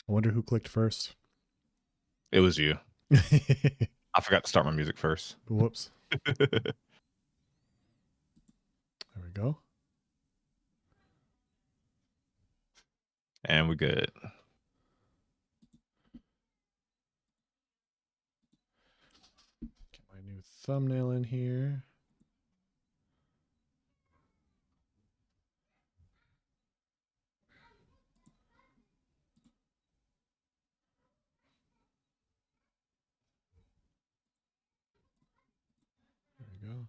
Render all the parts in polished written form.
I wonder who clicked first. It was you. I forgot to start my music first. Whoops. There we go. And we're good. Get my new thumbnail in here. There we go.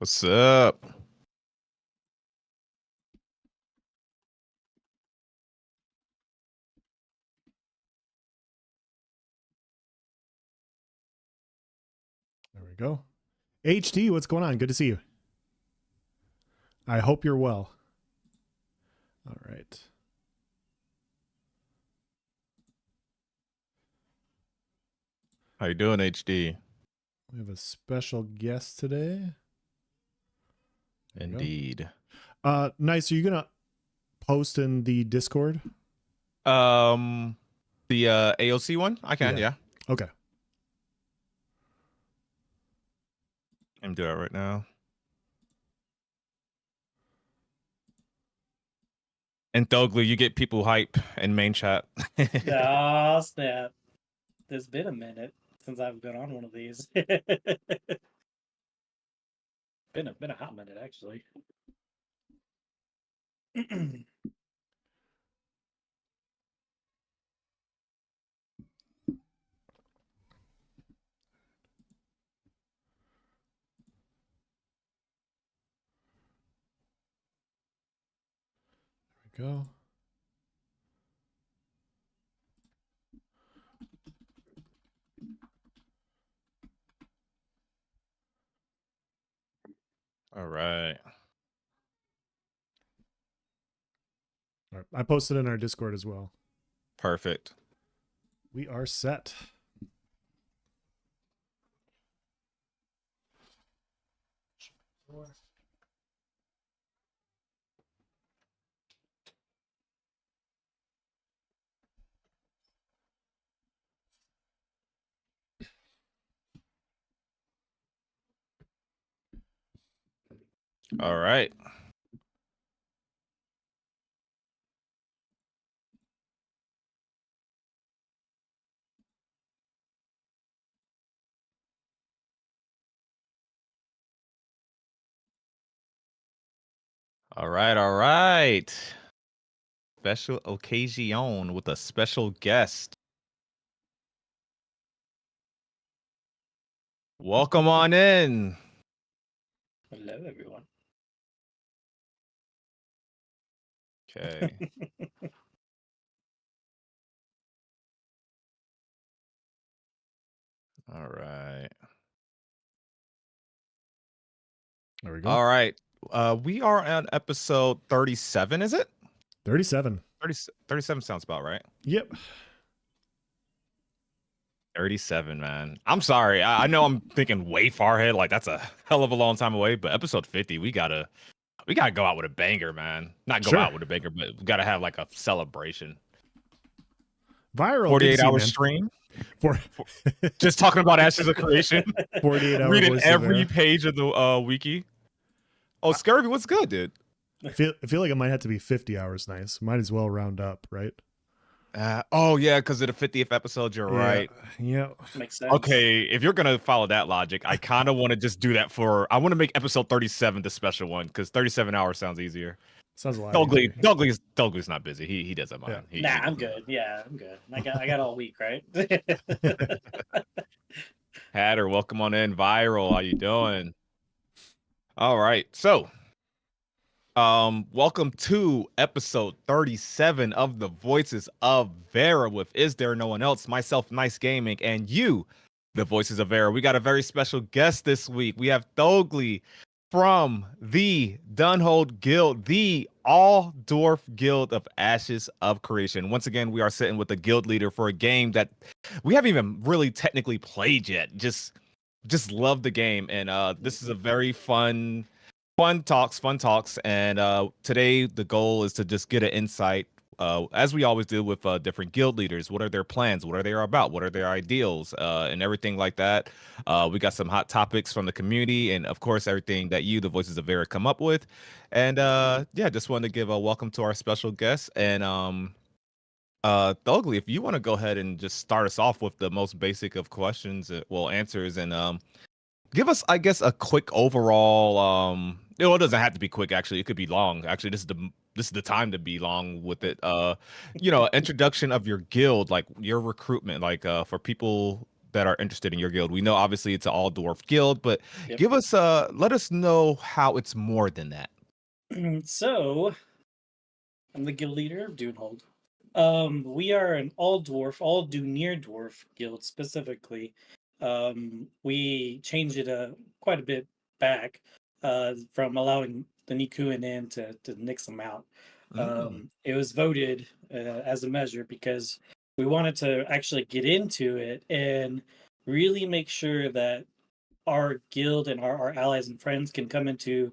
What's up? There we go. HD, what's going on? Good to see you. I hope you're well. All right. How you doing, HD? We have a special guest today. Indeed. Nice. Are you gonna post in the Discord? The AOC one? I can, yeah. Okay. I'm doing it right now. And Thogli, you get people hype in main chat. Oh, snap. It's been a minute since I've been on one of these. been a hot minute, actually. There we go. All right. All right. I posted in our Discord as well. Perfect. We are set. All right. All right, all right. Special occasion with a special guest. Welcome on in. Hello, everyone. Okay. All right. There we go. All right. We are on episode 37, is it? 37. 37 sounds about right. Yep. 37, man. I'm sorry. I know I'm thinking way far ahead. Like that's a hell of a long time away. But episode 50, we gotta go out with a banger, man. Not go out with a banger, but we gotta have like a celebration. Viral 48-hour stream. For just talking about Ashes of Creation. 48 hours. Reading every page of the wiki. Oh, Scurvy, what's good, dude? I feel like it might have to be 50 hours. Nice. Might as well round up, right? Oh yeah, because of the 50th episode. You're right. Yeah. Makes sense. Okay, if you're gonna follow that logic, I kind of want to just do that for. I want to make episode 37 the special one because 37 hours sounds easier. Sounds a lot. Douglas not busy. He doesn't mind. Yeah. I'm good. Yeah, I'm good. I got all week, right? Hatter, welcome on in. Viral, how you doing? All right, so welcome to episode 37 of the Voices of Verra with Is There No One Else, myself, Nice Gaming, and you, the Voices of Verra. We got a very special guest this week. We have Thogli from the Dunhold Guild, the All Dwarf Guild of Ashes of Creation. Once again, we are sitting with the guild leader for a game that we haven't even really technically played yet. Just love the game, and this is a very fun talks. And today the goal is to just get an insight, as we always do with different guild leaders. What are their plans? What are they about? What are their ideals? And everything like that. We got some hot topics from the community, and of course everything that you, the Voices of Verra, come up with. And yeah, just wanted to give a welcome to our special guest. And Thogli, if you want to go ahead and just start us off with the most basic of questions, well, answers, and give us, I guess, a quick overall. It doesn't have to be quick. Actually, it could be long. Actually, this is the time to be long with it. Introduction of your guild, like your recruitment, like for people that are interested in your guild. We know obviously it's an all dwarf guild, but Yep. give us let us know how it's more than that. So, I'm the guild leader of Dunehold. We are an all dwarf, all do near dwarf guild specifically. We changed it quite a bit back from allowing the Nikuin in to nix them out. It was voted as a measure because we wanted to actually get into it and really make sure that our guild and our allies and friends can come into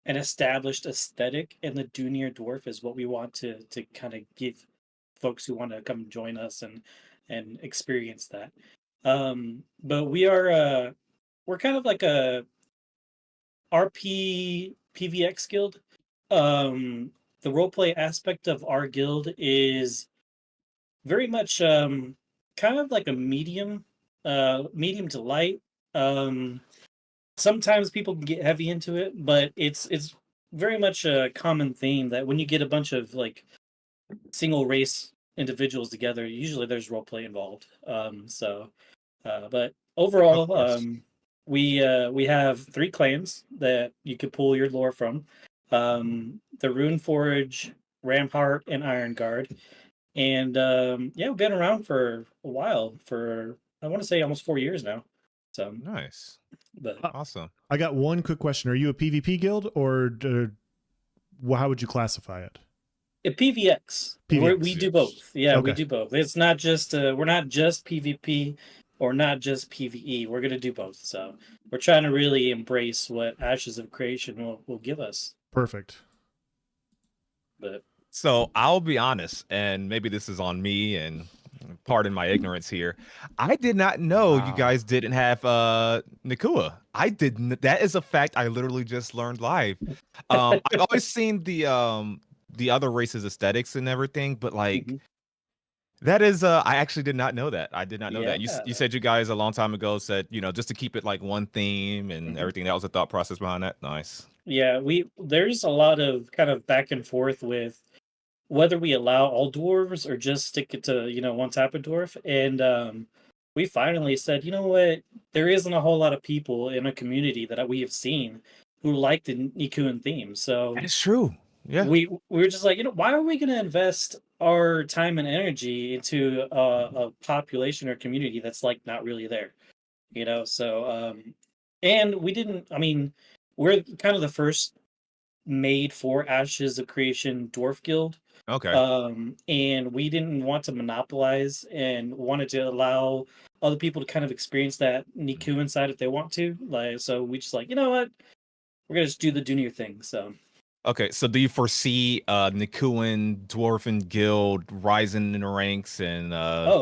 an established aesthetic, and the junior dwarf is what we want to kind of give folks who want to come join us and experience that. But we're kind of like a RP PVX guild. The roleplay aspect of our guild is very much kind of like a medium to light. Sometimes people can get heavy into it, but it's very much a common theme that when you get a bunch of like single race individuals together, usually there's roleplay involved. But overall, we have 3 clans that you could pull your lore from: the Runeforge, Ramheart, and Iron Guard. And yeah, we've been around for a while, for I want to say almost 4 years now. So Nice, but awesome. I got one quick question. Are you a PvP guild, or how would you classify it? PVX. PVX. We do both. Yeah, we Okay. do both. It's not just we're not just PvP or not just PvE. We're gonna do both. So we're trying to really embrace what Ashes of Creation will give us. Perfect. But So I'll be honest, and maybe this is on me, and pardon my ignorance here. I did not know you guys didn't have Nakua. I didn't. That is a fact I literally just learned live. I've always seen the other races' aesthetics and everything, but like that is I actually did not know that. I did not know that. You Yeah. said you guys a long time ago said, just to keep it like one theme and everything. That was the thought process behind that. Nice. Yeah, there's a lot of kind of back and forth with whether we allow all dwarves or just stick it to, one type of dwarf. And we finally said, you know what, there isn't a whole lot of people in a community that we have seen who like the Nikuin theme. So That is true. Yeah. we were just like, why are we going to invest our time and energy into a population or community that's like not really there, So and we didn't. I mean, we're kind of the first made for Ashes of Creation dwarf guild. Okay. And we didn't want to monopolize and wanted to allow other people to kind of experience that Niku inside if they want to. Like, so we just like, you know what, we're gonna just do the junior thing. So okay, so do you foresee Nikuin Dwarven Guild rising in the ranks and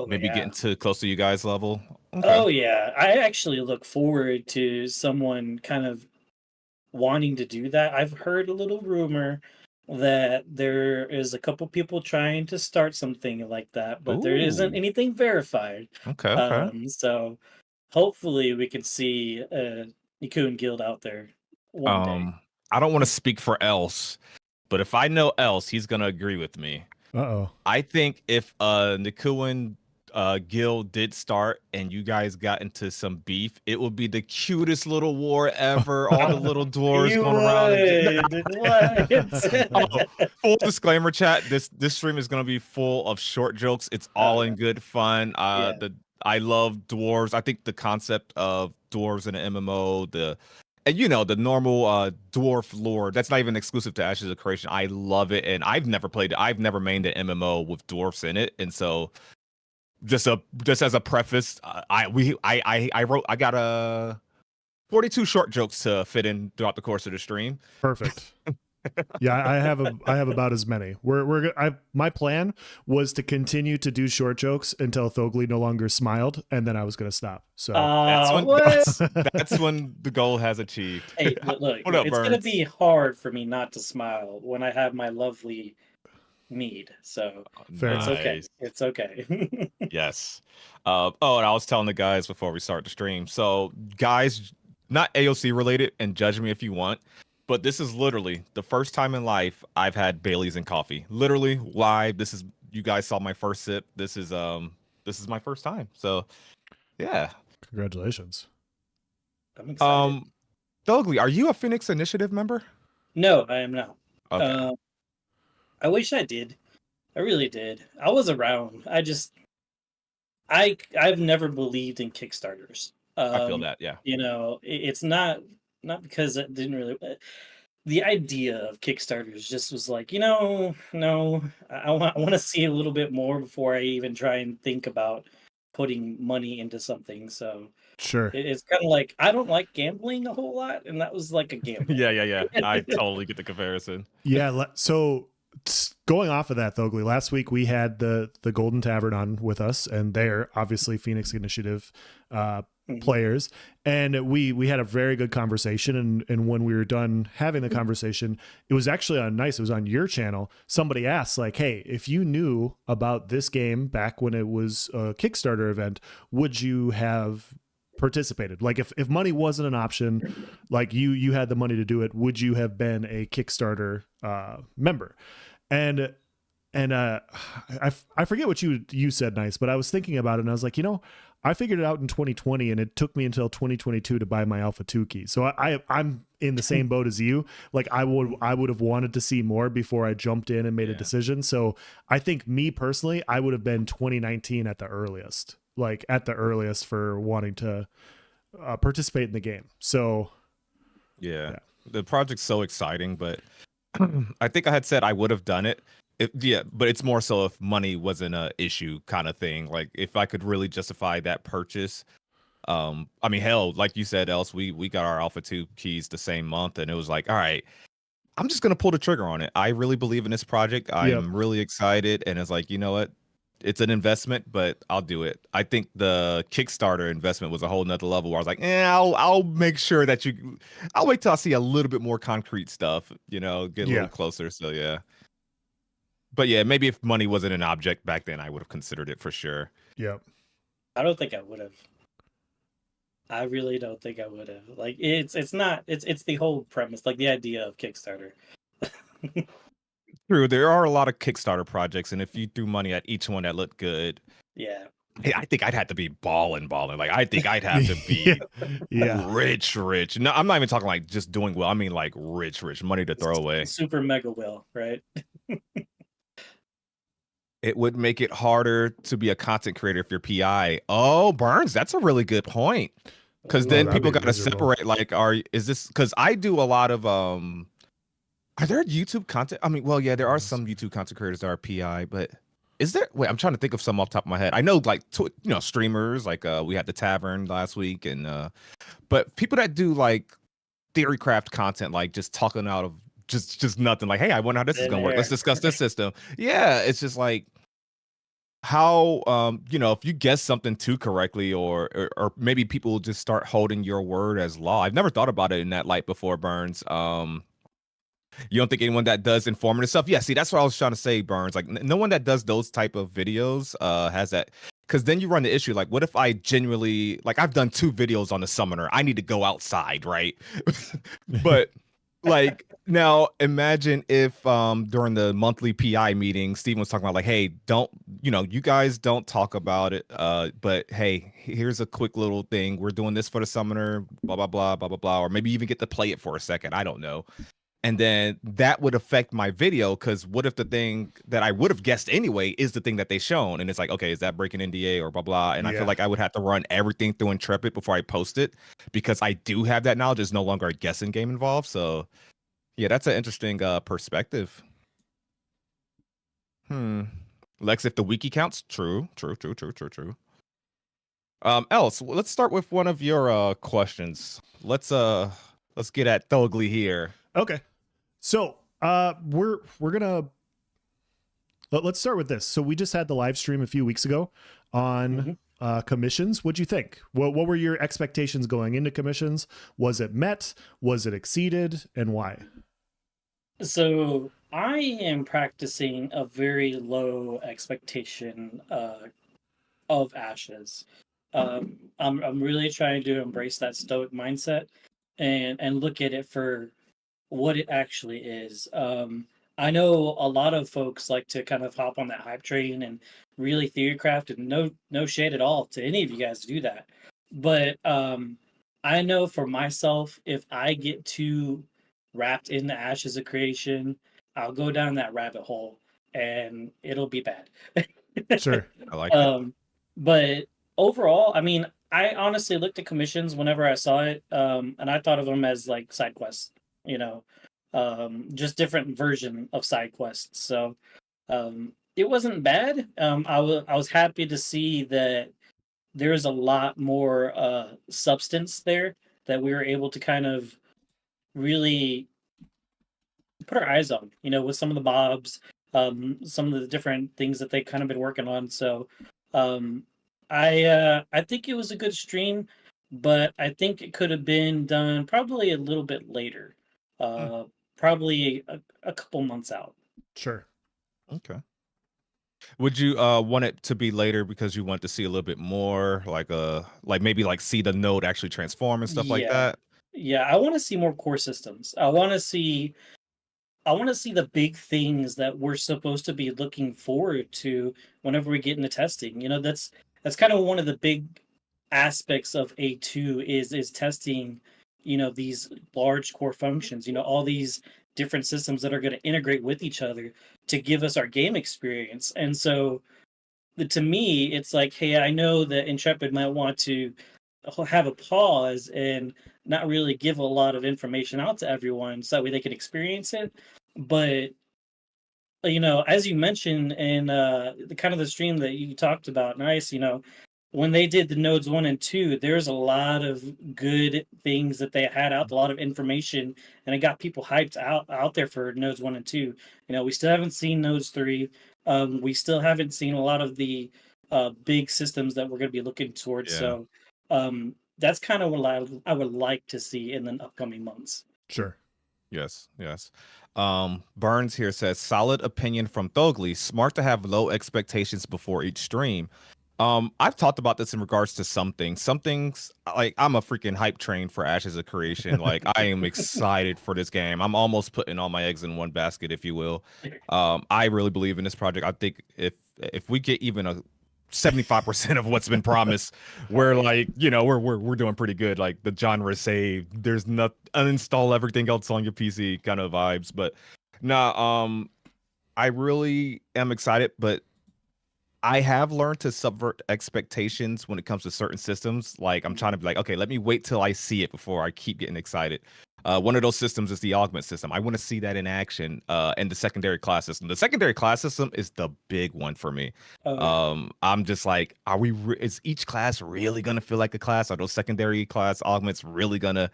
maybe yeah. getting to close to you guys level? Okay. Oh yeah, I actually look forward to someone kind of wanting to do that. I've heard a little rumor that there is a couple people trying to start something like that, but there isn't Ooh. anything verified. Okay. So hopefully we can see a Nikuin guild out there one day. I don't want to speak for Else, but if I know Else, he's gonna agree with me. Uh-oh. I think if Nikuin guild did start and you guys got into some beef, it would be the cutest little war ever. All the little dwarves You going around. would. Full disclaimer, chat. This stream is gonna be full of short jokes. It's all in good fun. Yeah. I love dwarves. I think the concept of dwarves in an MMO, And you know, the normal dwarf lore, that's not even exclusive to Ashes of Creation. I love it. And I've never played it. I've never made an MMO with dwarfs in it. And so just as a preface, I got 42 short jokes to fit in throughout the course of the stream. Perfect. Yeah, I have about as many. My plan was to continue to do short jokes until Thogli no longer smiled, and then I was going to stop. So that's when the goal has achieved. Hey, look, What up, it's Burns? gonna be hard for me not to smile when I have my lovely mead. So Fair it's enough. okay. It's okay. Yes. And I was telling the guys before we start the stream. So, guys, not AOC related, and judge me if you want, but this is literally the first time in life I've had Bailey's and coffee. Literally live. This is you guys saw my first sip. This is my first time. So, yeah. Congratulations. I'm excited. Thogli, are you a Phoenix Initiative member? No, I am not. Okay. I wish I did. I really did. I was around. I've never believed in Kickstarters. I feel that, yeah. You know, it's not because it didn't really. The idea of Kickstarters just was like, no, I want to see a little bit more before I even try and think about putting money into something. So Sure. it's kind of like I don't like gambling a whole lot, and that was like a gamble. Yeah. I totally get the comparison. Yeah. So going off of that, Thogli, last week we had the Golden Tavern on with us, and they're obviously Phoenix Initiative players, and we had a very good conversation. And when we were done having the conversation, it was actually it was on your channel. Somebody asked, like, hey, if you knew about this game back when it was a Kickstarter event, would you have participated? Like, if money wasn't an option, like you had the money to do it, would you have been a Kickstarter member? And I forget what you said, Nice, but I was thinking about it, and I was like, I figured it out in 2020, and it took me until 2022 to buy my Alpha 2 key. So I'm in the same boat as you. Like, I would have wanted to see more before I jumped in and made a decision. So I think me personally, I would have been 2019 at the earliest, for wanting to participate in the game. So yeah. The project's so exciting, but I think I had said I would have done it. But it's more so if money wasn't a issue kind of thing. Like, if I could really justify that purchase. I mean, hell, like you said, else we got our Alpha 2 keys the same month, and it was like, all right, I'm just gonna pull the trigger on it. I really believe in this project. I'm really excited, and it's like, you know what? It's an investment, but I'll do it. I think the Kickstarter investment was a whole nother level where I was like, I'll make sure that I'll wait till I see a little bit more concrete stuff, get a little closer. So yeah. But yeah, maybe if money wasn't an object back then, I would have considered it for sure. Yep. I don't think I would have. I really don't think I would have. Like, it's the whole premise, like the idea of Kickstarter. True, there are a lot of Kickstarter projects, and if you threw money at each one that looked good, yeah, I think I'd have to be balling. Like, I think I'd have to be rich. No, I'm not even talking like just doing well. I mean like rich money to throw away. Super mega well, right? It would make it harder to be a content creator if you're PI. Oh, Burns, that's a really good point. Because then people got to separate. Like, is this? Because I do a lot of Are there YouTube content? I mean, well, yeah, there are some YouTube content creators that are PI, but is there? Wait, I'm trying to think of some off the top of my head. I know, like, streamers. Like, we had the Tavern last week, and but people that do like theorycraft content, like just talking out of just nothing. Like, hey, I wonder how this is gonna work. Let's discuss this system. Yeah, it's just like how if you guess something too correctly, or maybe people will just start holding your word as law. I've never thought about it in that light before, Burns. You don't think anyone that does informative stuff? Yeah, see, that's what I was trying to say, Burns. Like, no one that does those type of videos has that. Because then you run the issue, like, what if I genuinely, like, I've done 2 videos on the summoner. I need to go outside, right? But, like, now imagine if during the monthly PI meeting, Steven was talking about, like, hey, you guys don't talk about it. But, hey, here's a quick little thing. We're doing this for the summoner, blah, blah, blah, blah, blah, blah. Or maybe even get to play it for a second. I don't know. And then that would affect my video, because what if the thing that I would have guessed anyway is the thing that they shown? And it's like, okay, is that breaking NDA or blah, blah? And I feel like I would have to run everything through Intrepid before I post it, because I do have that knowledge. There's no longer a guessing game involved. So yeah, that's an interesting perspective. Lex, if the wiki counts, true. Else, let's start with one of your questions. Let's get at Thogli here. Okay. So we're gonna let's start with this. So we just had the live stream a few weeks ago on commissions. What'd you think? What were your expectations going into commissions? Was it met? Was it exceeded? And why? So I am practicing a very low expectation of Ashes. I'm really trying to embrace that stoic mindset and look at it for what it actually is. I know a lot of folks like to kind of hop on that hype train and really theorycraft, and no shade at all to any of you guys to do that. But I know for myself, if I get too wrapped in the Ashes of creation, I'll go down that rabbit hole and it'll be bad. Sure. I like it. But overall, I mean, I honestly looked at commissions whenever I saw it, and I thought of them as like side quests, you know, just different version of side quests. So it wasn't bad. I was happy to see that there's a lot more substance there that we were able to kind of really put our eyes on, you know, with some of the mobs, some of the different things that they kind of been working on. So I think it was a good stream, but I think it could have been done probably a little bit later, probably a couple months out. Sure. Okay. Would you want it to be later because you want to see a little bit more, like maybe like see the node actually transform and stuff like that? Yeah, I want to see more core systems. I want to see the big things that we're supposed to be looking forward to whenever we get into testing. You know, that's kind of one of the big aspects of A2 is testing, you know, these large core functions, you know, all these different systems that are going to integrate with each other to give us our game experience. And so to me, it's like, hey, I know that Intrepid might want to have a pause and not really give a lot of information out to everyone so that way they can experience it. But you know, as you mentioned in the kind of the stream that you talked about, nice, you know, when they did the nodes 1 and 2, there's a lot of good things that they had out, a lot of information, and it got people hyped out there for nodes 1 and 2. You know, we still haven't seen nodes 3. We still haven't seen a lot of the big systems that we're going to be looking towards. Yeah. So that's kind of what I would like to see in the upcoming months. Sure. Yes. Burns here says, solid opinion from Thogli. Smart to have low expectations before each stream. I've talked about this in regards to some things. Some things, like, I'm a freaking hype train for Ashes of Creation. Like, I am excited for this game. I'm almost putting all my eggs in one basket, if you will. I really believe in this project. I think if we get even a 75% of what's been promised, we're like, you know, we're doing pretty good. Like, the genre is saved. There's not uninstall everything else on your PC kind of vibes. But I really am excited, but I have learned to subvert expectations when it comes to certain systems. Like, I'm trying to be like, okay, let me wait till I see it before I keep getting excited. One of those systems is the augment system. I want to see that in action, and the secondary class system. The secondary class system is the big one for me. I'm just like, is each class really going to feel like a class? Are those secondary class augments really going to,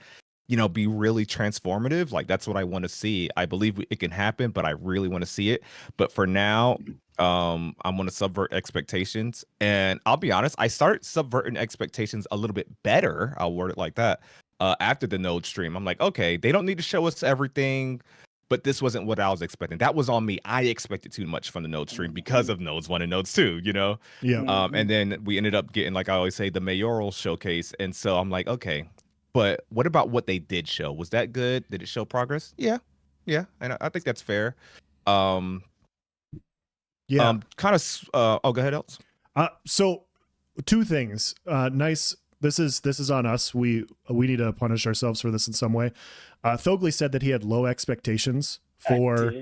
you know, be really transformative? Like, that's what I want to see. I believe it can happen, but I really want to see it. But for now, I'm going to subvert expectations. And I'll be honest, I started subverting expectations a little bit better. I'll word it like that. After the node stream, I'm like, okay, they don't need to show us everything, but this wasn't what I was expecting. That was on me. I expected too much from the node stream because of nodes 1 and nodes 2, you know? Yeah. And then we ended up getting, like I always say, the mayoral showcase. And so I'm like, okay, but what about what they did show? Was that good? Did it show progress? Yeah. And I think that's fair. Kind of. Oh, go ahead, Else. So, two things. Nice This is on us. We need to punish ourselves for this in some way. Thogli said that he had low expectations for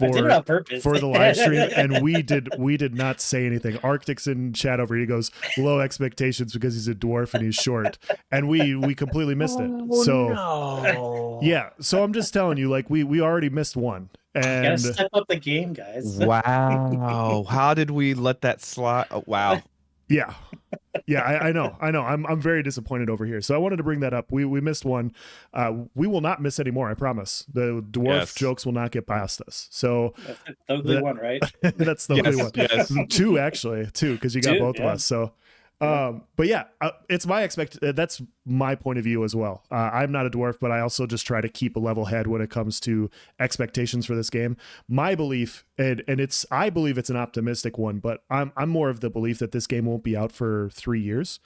I did it on purpose for the live stream, and we did not say anything. Arctic's in chat over here. He goes, low expectations because he's a dwarf and he's short, and we completely missed it. So no. yeah, so I'm just telling you, like we already missed one, You gotta and step up the game, guys. Wow. How did we let that slide? Oh, wow. yeah. I know. I'm very disappointed over here. So I wanted to bring that up. We missed one. We will not miss any more. I promise. The dwarf jokes will not get past us. So That's the ugly one, right? that's the ugly one. Yes. Two because you got Two, both of yeah. us. So, but yeah, it's my that's my point of view as well. I'm not a dwarf, but I also just try to keep a level head when it comes to expectations for this game. My belief, and I believe it's an optimistic one, but I'm more of the belief that this game won't be out for 3 years.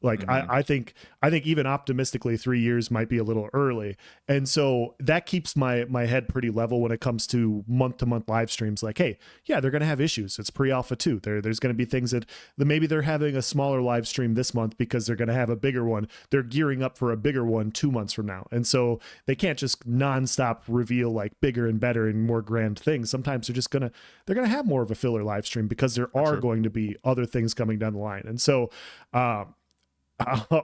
Like I think even optimistically 3 years might be a little early. And so that keeps my head pretty level when it comes to month-to-month live streams. Like, hey, yeah, they're going to have issues. It's pre-alpha 2. There's going to be things that maybe they're having a smaller live stream this month because they're going to have a bigger one. They're gearing up for a bigger one 2 months from now. And so they can't just nonstop reveal like bigger and better and more grand things. Sometimes they're going to have more of a filler live stream because there are going to be other things coming down the line. And so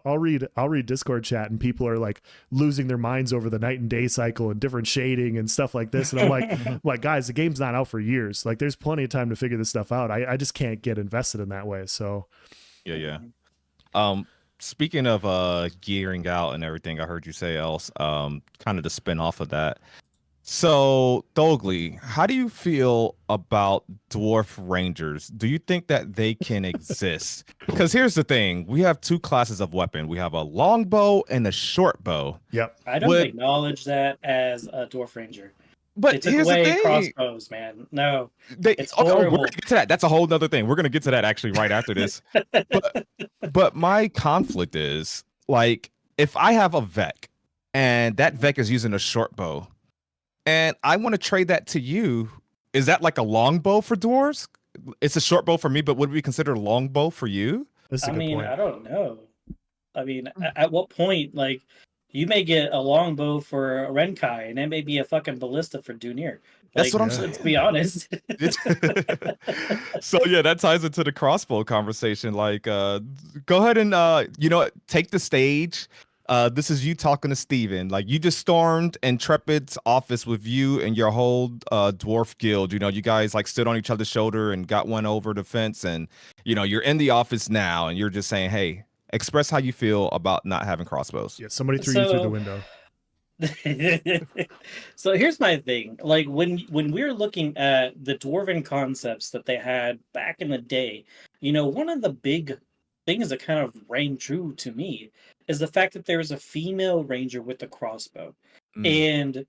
I'll read Discord chat and people are like losing their minds over the night and day cycle and different shading and stuff like this. And I'm like, guys, the game's not out for years. Like there's plenty of time to figure this stuff out. I just can't get invested in that way. So Yeah. Speaking of gearing out and everything, I heard you say else, kind of to spin off of that. So, Thogli, how do you feel about dwarf rangers? Do you think that they can exist? Because here's the thing: we have two classes of weapon. We have a longbow and a short bow. Yep. I don't acknowledge that as a dwarf ranger. But They took here's the away thing: crossbows, man. No, it's we're horrible. gonna get to that. That's a whole other thing. We're gonna get to that actually right after this. But my conflict is like if I have a Vec and that Vec is using a short bow, and I want to trade that to you. Is that like a longbow for dwarves? It's a short bow for me, but would we consider a longbow for you? That's a good point. I don't know. I mean, at what point, like, you may get a longbow for a Renkai, and it may be a fucking ballista for Dunir. That's what I'm saying. Let's be honest. So yeah, that ties into the crossbow conversation. Like, go ahead and take the stage. This is you talking to Steven. Like you just stormed Intrepid's office with you and your whole dwarf guild. You know, you guys like stood on each other's shoulder and got one over the fence. And you're in the office now, and you're just saying, "Hey, express how you feel about not having crossbows." Yeah, somebody threw you through the window. So here's my thing. Like when we're looking at the dwarven concepts that they had back in the day, one of the big things that kind of rang true to me is the fact that there was a female ranger with a crossbow. And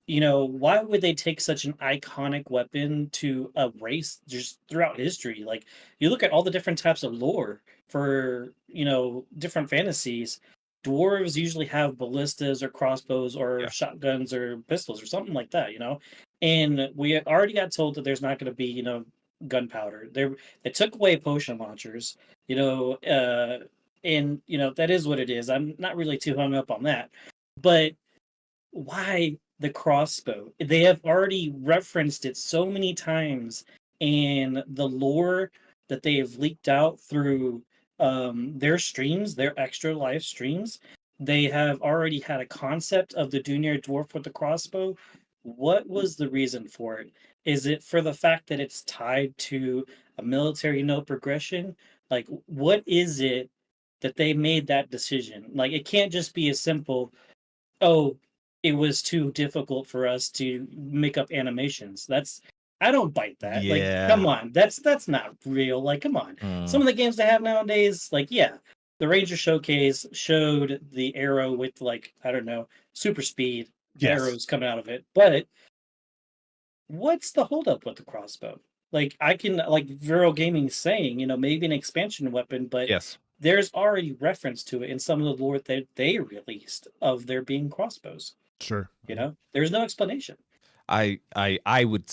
why would they take such an iconic weapon to a race just throughout history? Like you look at all the different types of lore for different fantasies. Dwarves usually have ballistas or crossbows or shotguns or pistols or something like that, and we already got told that there's not going to be gunpowder. They took away potion launchers, and that is what it is. I'm not really too hung up on that, but why the crossbow? They have already referenced it so many times, and the lore that they have leaked out through their streams, their extra live streams, they have already had a concept of the Dunir dwarf with the crossbow. What was the reason for it? Is it for the fact that it's tied to a military no progression? Like, what is it that they made that decision? Like, it can't just be as simple, oh, it was too difficult for us to make up animations. I don't bite that. Yeah. Like, come on, that's not real. Like, come on. Some of the games they have nowadays, like, yeah, the Ranger Showcase showed the arrow with like, I don't know, super speed arrows coming out of it. But what's the holdup with the crossbow? Like, I can, like Vero Gaming saying, maybe an expansion weapon, but there's already reference to it in some of the lore that they released of there being crossbows. Sure. There's no explanation. I would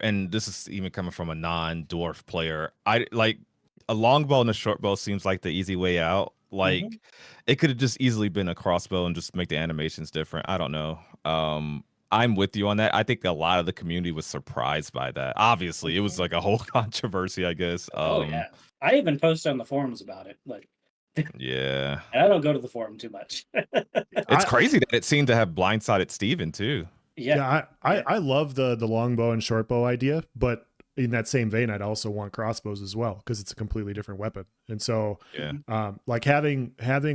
and this is even coming from a non-dwarf player. I like a longbow and a short bow seems like the easy way out. Like, it could have just easily been a crossbow and just make the animations different. I don't know. I'm with you on that. I think a lot of the community was surprised by that. Obviously, it was like a whole controversy, I guess. Oh yeah, I even posted on the forums about it. Like, Yeah, I don't go to the forum too much. it's crazy that it seemed to have blindsided Steven too. Yeah, I love the longbow and shortbow idea, but in that same vein, I'd also want crossbows as well because it's a completely different weapon. And so, like having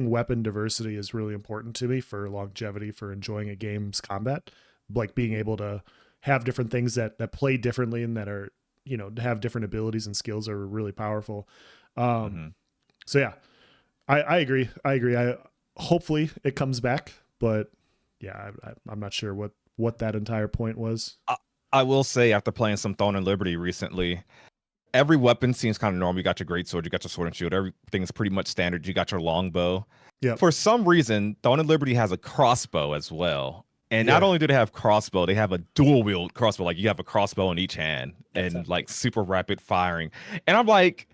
weapon diversity is really important to me for longevity, for enjoying a game's combat. Like being able to have different things that play differently and that are, you know, have different abilities and skills are really powerful. So yeah, I agree. Hopefully it comes back, but yeah, I'm not sure what that entire point was. I will say, after playing some Throne and Liberty recently, every weapon seems kind of normal. You got your greatsword, you got your sword and shield. Everything is pretty much standard. You got your longbow. Yeah. For some reason, Throne and Liberty has a crossbow as well. And not only do they have crossbow, they have a dual wield crossbow. Like you have a crossbow in each hand and like super rapid firing. And I'm like,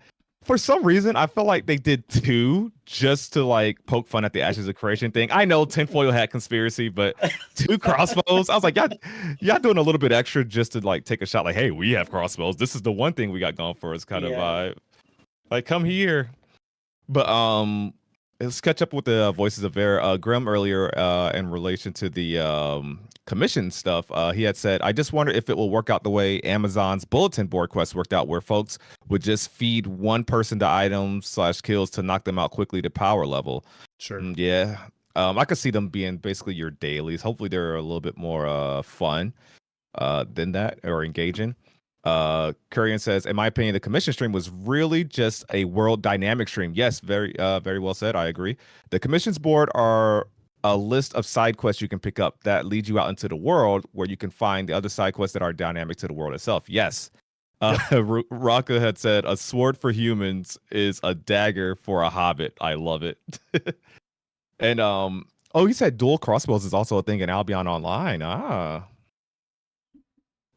for some reason, I feel like they did two just to like poke fun at the Ashes of Creation thing. I know tinfoil hat conspiracy, but two crossbows. I was like, y'all doing a little bit extra just to like take a shot. Like, hey, we have crossbows. This is the one thing we got going for us, kind of vibe. Like, come here. But let's catch up with the voices of Verra. Grim earlier in relation to the commission stuff, he had said, I just wonder if it will work out the way Amazon's bulletin board quest worked out, where folks would just feed one person the items / kills to knock them out quickly to power level. Sure. Yeah. I could see them being basically your dailies. Hopefully they're a little bit more fun than that, or engaging. Kurian says, in my opinion, the commission stream was really just a world dynamic stream. Yes, very well said. I agree. The commissions board are a list of side quests you can pick up that lead you out into the world, where you can find the other side quests that are dynamic to the world itself. Yes. Raka had said, a sword for humans is a dagger for a hobbit. I love it. And he said dual crossbows is also a thing in Albion Online.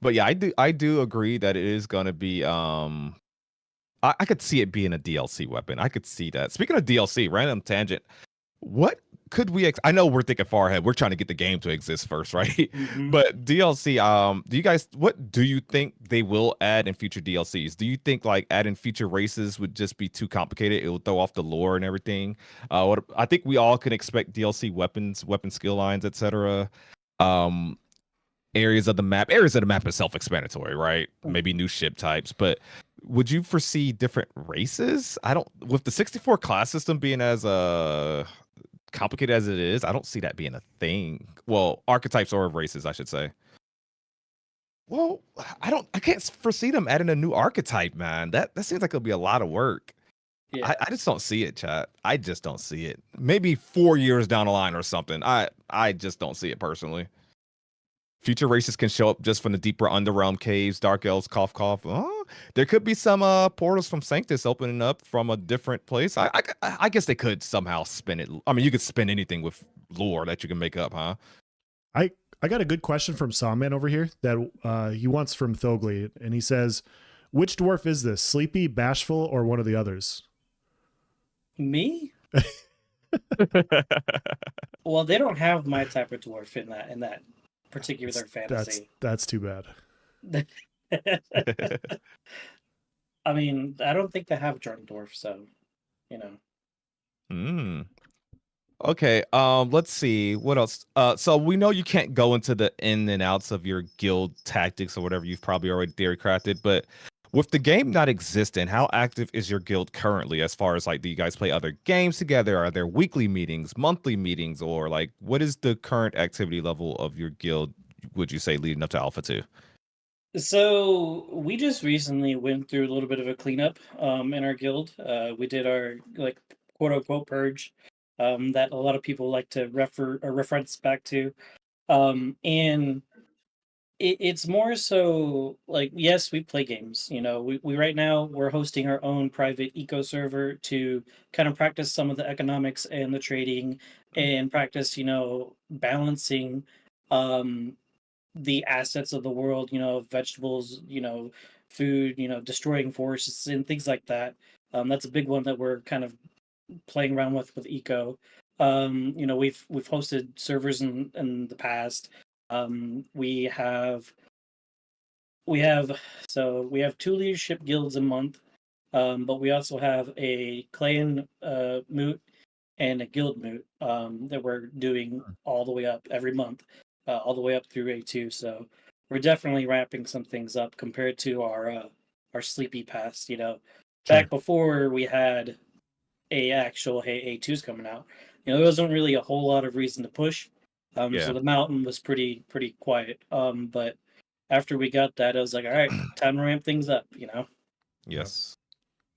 But yeah, I do agree that it is gonna be I could see it being a DLC weapon. I could see that. Speaking of DLC, random tangent. What could we I know we're thinking far ahead. We're trying to get the game to exist first, right? But DLC, do you guys, what do you think they will add in future DLCs? Do you think like adding future races would just be too complicated? It will throw off the lore and everything. I think we all can expect DLC weapons, weapon skill lines, etc. Areas of the map is self-explanatory, right? Maybe new ship types, but would you foresee different races? I don't, with the 64 class system being as complicated as it is, I don't see that being a thing. Well, archetypes or races, I should say. Well, I can't foresee them adding a new archetype, man. That seems like it'll be a lot of work. Yeah. I just don't see it, chat. I just don't see it. Maybe 4 years down the line or something. I just don't see it personally. Future races can show up just from the deeper underrealm caves, dark elves, cough. Oh, there could be some portals from Sanctus opening up from a different place. I guess they could somehow spin it. I mean, you could spin anything with lore that you can make up, huh? I got a good question from Sawman over here that he wants from Thogli, and he says, which dwarf is this? Sleepy, bashful, or one of the others? Me? Well, they don't have my type of dwarf in that particular fantasy. That's too bad. I mean, I don't think they have drunk dwarf, so you know. Okay, let's see what else. So we know you can't go into the in and outs of your guild tactics or whatever you've probably already theory crafted, but with the game not existing, how active is your guild currently? As far as like, do you guys play other games together? Are there weekly meetings, monthly meetings, or like what is the current activity level of your guild, would you say, leading up to Alpha 2? So we just recently went through a little bit of a cleanup in our guild. We did our like quote unquote purge that a lot of people like to reference back to. And it's more so like, yes, we play games. You know, we right now we're hosting our own private eco server to kind of practice some of the economics and the trading and practice, you know, balancing the assets of the world, you know, vegetables, you know, food, you know, destroying forests and things like that. That's a big one that we're kind of playing around with eco. You know, we've hosted servers in the past. We have we have we have two leadership guilds a month, but we also have a clan moot and a guild moot that we're doing all the way up every month, all the way up through A2. So we're definitely wrapping some things up compared to our sleepy past. You know, Sure. back before we had a actual hey A2's coming out, you know, there wasn't really a whole lot of reason to push. Yeah. So the mountain was pretty quiet. But after we got that, I was like, all right, time to ramp things up. You know. Yes.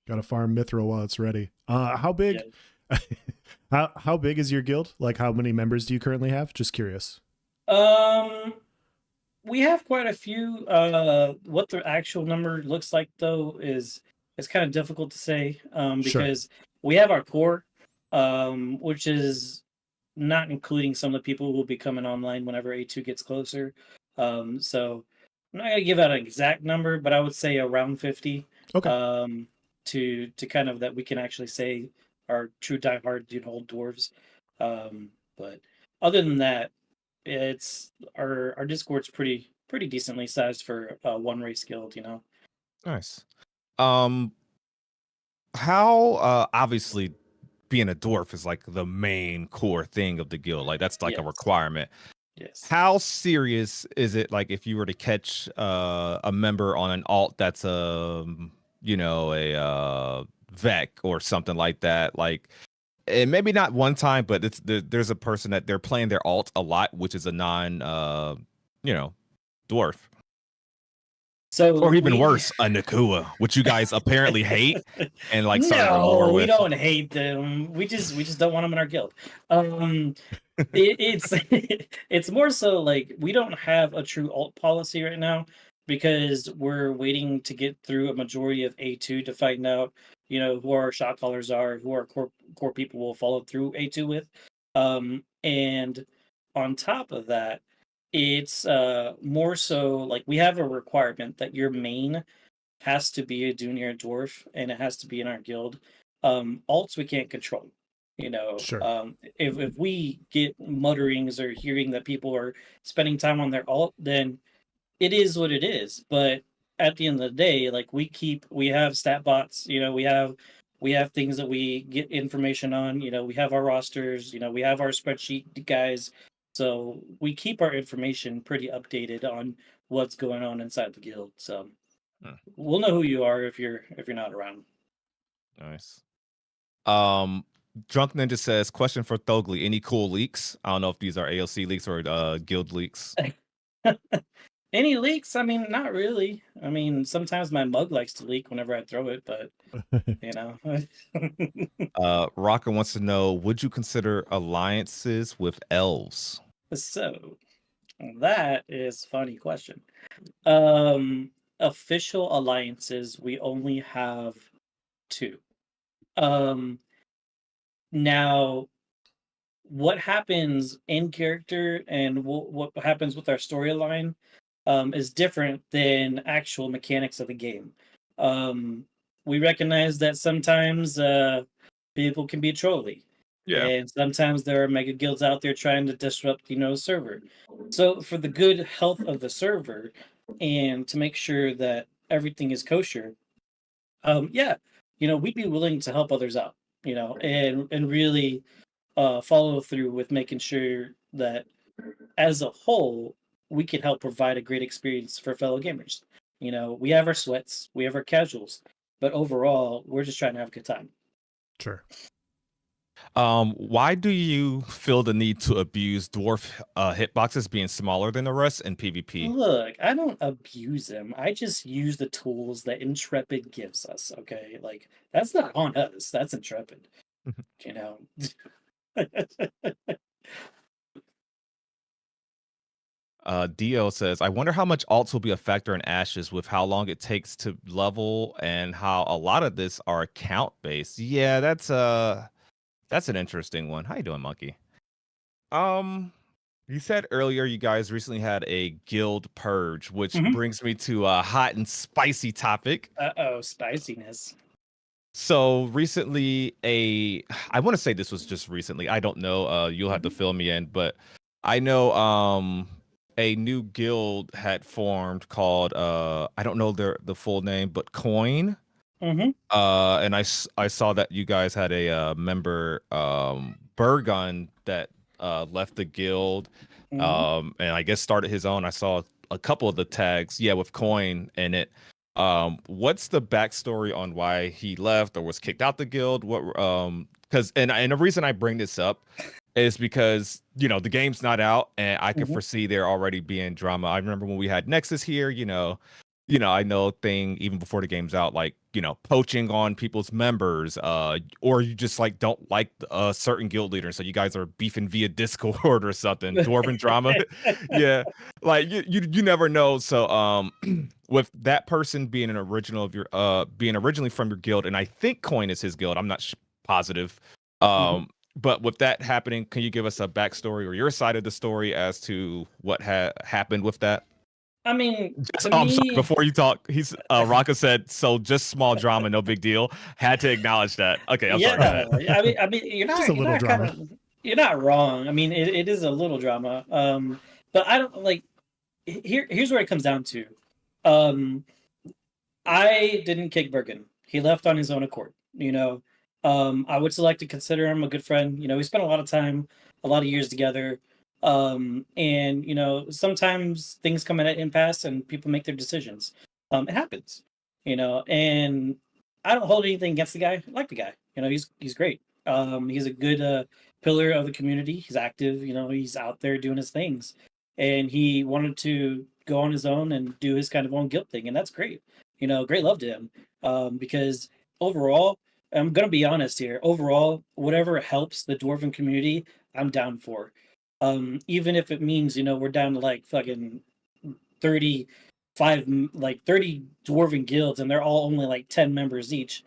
Got to farm Mithril while it's ready. How big? Yeah. how big is your guild? Like, how many members do you currently have? Just curious. We have quite a few. What the actual number looks like though is it's kind of difficult to say. Sure. Because we have our core, which is not including some of the people who will be coming online whenever A2 gets closer. So I'm not gonna give out an exact number, but I would say around 50. Okay. To kind of that we can actually say are true diehard old dwarves. But other than that, it's our Discord's pretty decently sized for one race guild, you know. Nice. How obviously being a dwarf is like the main core thing of the guild. Like that's like a Yes. requirement. Yes. How serious is it like if you were to catch a member on an alt that's you know, a Vec or something like that, like, and maybe not one time, but there's a person that they're playing their alt a lot, which is a non you know, dwarf. So Or even worse, a Nakua, which you guys apparently hate and like started a war no, we with. don't hate them. We just don't want them in our guild. It's it's more so like we don't have a true alt policy right now because we're waiting to get through a majority of A2 to find out, you know, who our shot callers are, who our core people will follow through A2 with. And on top of that, it's more so like we have a requirement that your main has to be a junior dwarf and it has to be in our guild. Alts we can't control. You know, Sure. if we get mutterings or hearing that people are spending time on their alt, then it is what it is. But at the end of the day, like we have stat bots, you know, we have things that we get information on, you know, we have our rosters, you know, we have our spreadsheet guys. So we keep our information pretty updated on what's going on inside the guild. So Hmm, we'll know who you are if you're not around. nice. Drunk Ninja says, question for Thogli. Any cool leaks? I don't know if these are AOC leaks or guild leaks. Any leaks? I mean, not really. I mean, sometimes my mug likes to leak whenever I throw it, but you know. Rocker wants to know, would you consider alliances with elves? So that is a funny question. Official alliances, we only have two. Now what happens in character and what happens with our storyline is different than actual mechanics of the game. We recognize that sometimes people can be trolly, Yeah. and sometimes there are mega guilds out there trying to disrupt, you know, server. So for the good health of the server and to make sure that everything is kosher, yeah, you know, we'd be willing to help others out, you know, and really follow through with making sure that as a whole we can help provide a great experience for fellow gamers. You know, we have our sweats, we have our casuals, but overall we're just trying to have a good time. Sure. Why do you feel the need to abuse dwarf hitboxes being smaller than the rest in PvP? Look, I don't abuse them. I just use the tools that Intrepid gives us. Okay, like that's not on us. That's Intrepid. You know. DL says, I wonder how much alts will be a factor in Ashes with how long it takes to level and how a lot of this are account based. Yeah, that's an interesting one. How you doing, Monkey? You said earlier you guys recently had a guild purge, which Mhm. brings me to a hot and spicy topic. Uh-oh, spiciness. So recently, I want to say this was just recently. I don't know. You'll have to fill me in, but I know a new guild had formed called I don't know the full name, but Coin. Mm-hmm. And I saw that you guys had a member Burgun that left the guild, Mm-hmm. and I guess started his own. I saw a couple of the tags, yeah, with Coin in it. What's the backstory on why he left or was kicked out the guild? What because and the reason I bring this up is because the game's not out and I can Mm-hmm. foresee there already being drama. I remember when we had Nexus here, I know thing even before the game's out, like, poaching on people's members, or you just like don't like a certain guild leader, so you guys are beefing via Discord or something, dwarven drama. Yeah, like you never know. So with that person being an original of your being originally from your guild, and I think Coin is his guild, I'm not positive. Mm-hmm. But with that happening, can you give us a backstory or your side of the story as to what happened with that? I mean, to I'm sorry. me, Before you talk, he's Raka said, "So just small drama, no big deal." Had to acknowledge that. Okay, I'm sorry. Go yeah. ahead. I mean, you're Just not, a little drama. you're not wrong. I mean, it is a little drama. But I don't like. Here's where it comes down to. Um, I didn't kick Bergen. He left on his own accord. I would still like to consider him a good friend. We spent a lot of time, a lot of years together. And sometimes things come at an impasse and people make their decisions. It happens. And I don't hold anything against the guy. I like the guy. He's great. He's a good pillar of the community. He's active. He's out there doing his things, and he wanted to go on his own and do his kind of own guild thing, and that's great. Great love to him. Because overall, I'm gonna be honest here. Overall, whatever helps the dwarven community, I'm down for. Even if it means we're down to like fucking 35, like 30 dwarven guilds, and they're all only like 10 members each.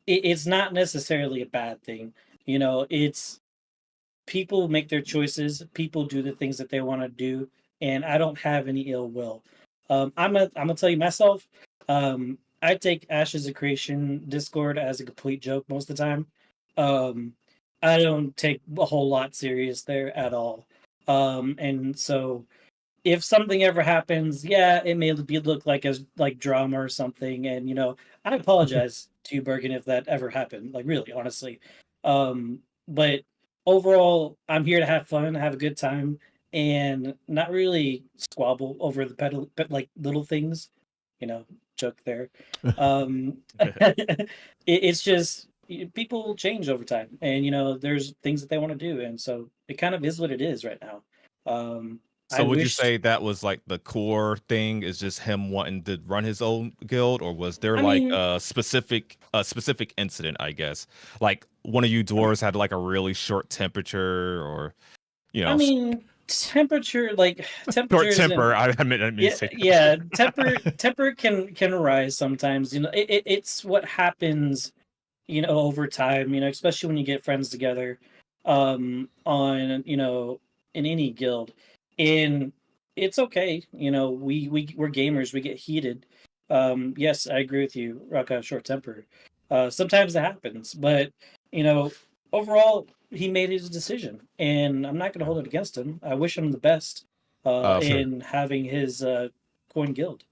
It's not necessarily a bad thing. It's people make their choices. People do the things that they want to do, and I don't have any ill will. I'm gonna tell you myself. I take Ashes of Creation Discord as a complete joke most of the time. Um, I don't take a whole lot serious there at all. And so if something ever happens, yeah, it may look like as like drama or something. And I apologize to you, Bergen, if that ever happened. Like really, honestly. But overall, I'm here to have fun, have a good time, and not really squabble over the like little things. Joke there. It's just people change over time, and there's things that they want to do, and so it kind of is what it is right now. I So would you wish. say that was like the core thing is just him wanting to run his own guild, or was there I like mean, a specific incident, I guess? Like one of you dwarves had like a really short temperature or you I know, s- mean, temperature like short temperatures and temper. I didn't mean to yeah, say yeah, that. temper can arise sometimes. It's what happens. Over time. Especially when you get friends together, on in any guild, and it's okay. We're gamers. We get heated. Yes, I agree with you. Raka, short temper. Sometimes that happens, but you know, overall, he made his decision, and I'm not going to hold it against him. I wish him the best Sure. in having his coin guild.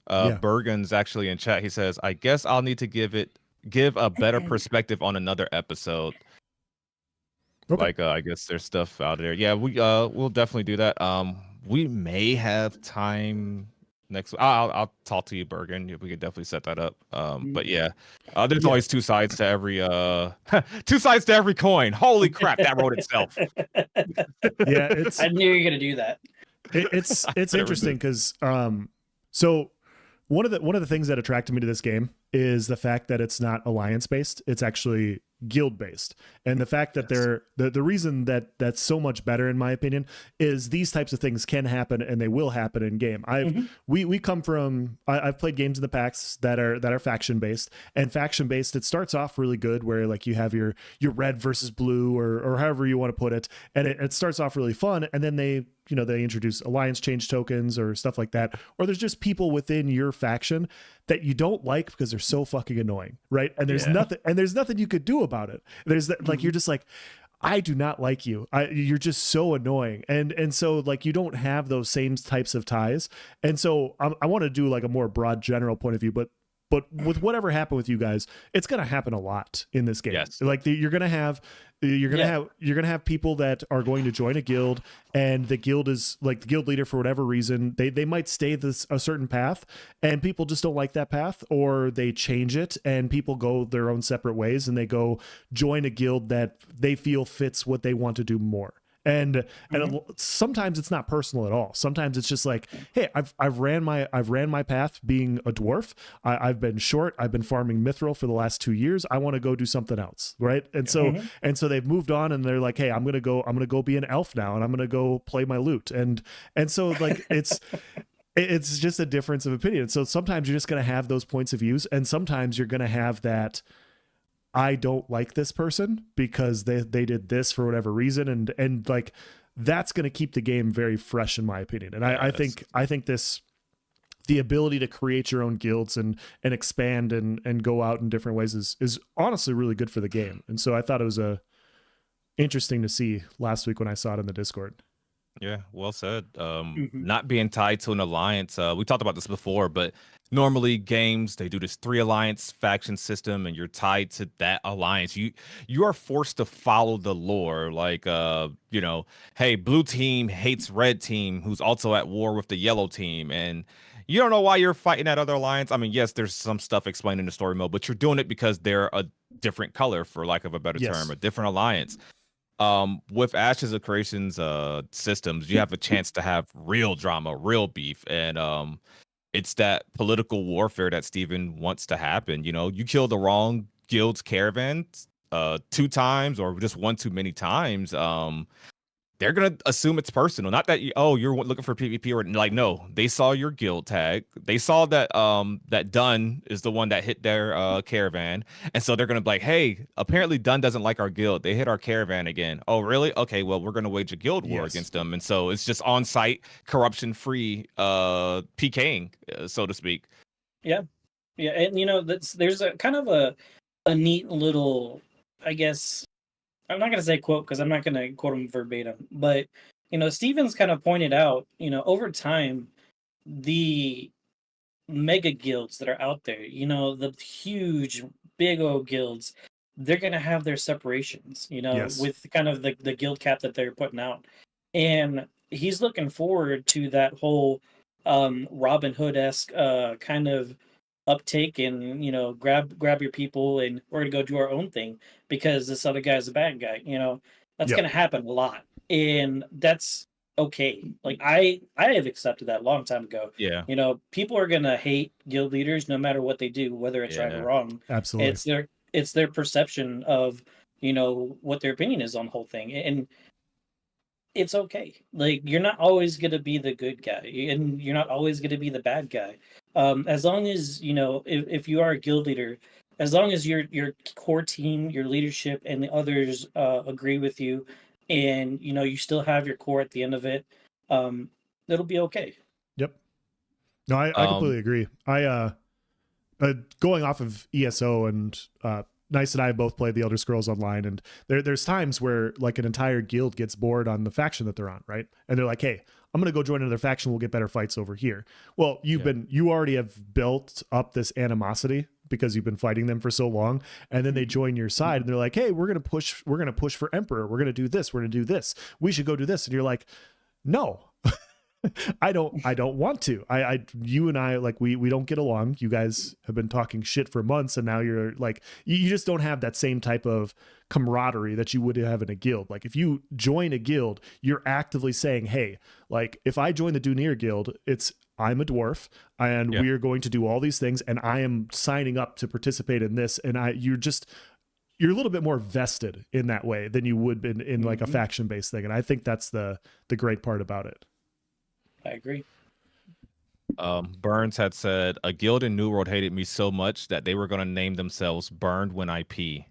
Yeah. Bergen's actually in chat. He says, "I guess I'll need to give a better perspective on another episode." Okay. Like, I guess there's stuff out there. Yeah, we'll definitely do that. We may have time next. I'll talk to you, Bergen. We could definitely set that up. But yeah, there's Yeah. always two sides to every two sides to every coin. Holy crap, that wrote itself. Yeah. It's I knew you were going to do that. it's Whatever, interesting dude. because so one of the things that attracted me to this game is the fact that it's not alliance based. It's actually guild based, and the fact that Yes. the reason that that's so much better in my opinion is these types of things can happen and they will happen in game. Mhm. We come from I've played games in the packs that are faction based, and faction based it starts off really good where like you have your red versus blue or however you want to put it, and it starts off really fun, and then they they introduce alliance change tokens or stuff like that, or there's just people within your faction that you don't like because they're so fucking annoying, right? And there's nothing you could do about it. There's that, like, you're just like, I do not like you. You're just so annoying. And so like you don't have those same types of ties. And so I want to do like a more broad general point of view, but with whatever happened with you guys, it's going to happen a lot in this game. Yes. Like you're going to have people that are going to join a guild, and the guild is like the guild leader, for whatever reason, they might stay a certain path, and people just don't like that path, or they change it and people go their own separate ways and they go join a guild that they feel fits what they want to do more. And sometimes it's not personal at all. Sometimes it's just like, hey, I've ran my path being a dwarf. I've been short. I've been farming mithril for the last 2 years. I want to go do something else, right? And so they've moved on, and they're like, hey, I'm gonna go be an elf now, and I'm gonna go play my lute. And so like it's just a difference of opinion. So sometimes you're just gonna have those points of views, and sometimes you're gonna have that, I don't like this person because they did this for whatever reason, and like that's going to keep the game very fresh, in my opinion. And I think the ability to create your own guilds and expand and go out in different ways is honestly really good for the game. And so I thought it was interesting to see last week when I saw it in the Discord. Yeah, well said. Not being tied to an alliance. We talked about this before, but normally games, they do this 3 alliance faction system, and you're tied to that alliance. You are forced to follow the lore. Like hey, blue team hates red team, who's also at war with the yellow team, and you don't know why you're fighting that other alliance. I mean, yes, there's some stuff explained in the story mode, but you're doing it because they're a different color, for lack of a better term, a different alliance. With Ashes of Creation's systems, you have a chance to have real drama, real beef, and it's that political warfare that Steven wants to happen. You kill the wrong guild's caravan 2 times, or just one too many times, they're gonna assume it's personal. Not that you're looking for PvP, or like, no, they saw your guild tag. They saw that that Dunn is the one that hit their caravan, and so they're gonna be like, hey, apparently Dunn doesn't like our guild. They hit our caravan again. Oh, really? Okay, well, we're gonna wage a guild war against them, and so it's just on-site, corruption-free PKing, so to speak. Yeah, and there's a kind of a neat little, I guess. I'm not going to say quote because I'm not going to quote him verbatim, but Stevens kind of pointed out, over time, the mega guilds that are out there, the huge big old guilds, they're going to have their separations, with kind of the guild cap that they're putting out. And he's looking forward to that whole Robin Hood-esque kind of uptake, and grab your people, and we're gonna go do our own thing because this other guy's a bad guy. That's gonna happen a lot, and that's okay. Like I have accepted that a long time ago. Yeah. People are gonna hate guild leaders no matter what they do, whether it's right or wrong. Absolutely. It's their perception of what their opinion is on the whole thing, and it's okay. Like you're not always gonna be the good guy, and you're not always gonna be the bad guy. As long as if you are a guild leader, as long as your core team, your leadership, and the others agree with you, and you still have your core at the end of it, it'll be okay. Yep. No, I completely agree. I going off of ESO, and Nice and I both played the Elder Scrolls Online, and there's times where like an entire guild gets bored on the faction that they're on, right? And they're like, hey, I'm gonna go join another faction, we'll get better fights over here. Well, you already have built up this animosity because you've been fighting them for so long, and then they join your side and they're like, hey, we're gonna push for Emperor, we're gonna do this, we should go do this. And you're like, no. I don't want to. You and I, like, we don't get along. You guys have been talking shit for months, and now you're like, you just don't have that same type of camaraderie that you would have in a guild. Like if you join a guild, you're actively saying, hey, like if I join the Dunir guild, I'm a dwarf, and we are going to do all these things, and I am signing up to participate in this. And you're a little bit more vested in that way than you would in like a faction based thing. And I think that's the great part about it. I agree. Burns had said, a guild in New World hated me so much that they were going to name themselves Burned When I Pee.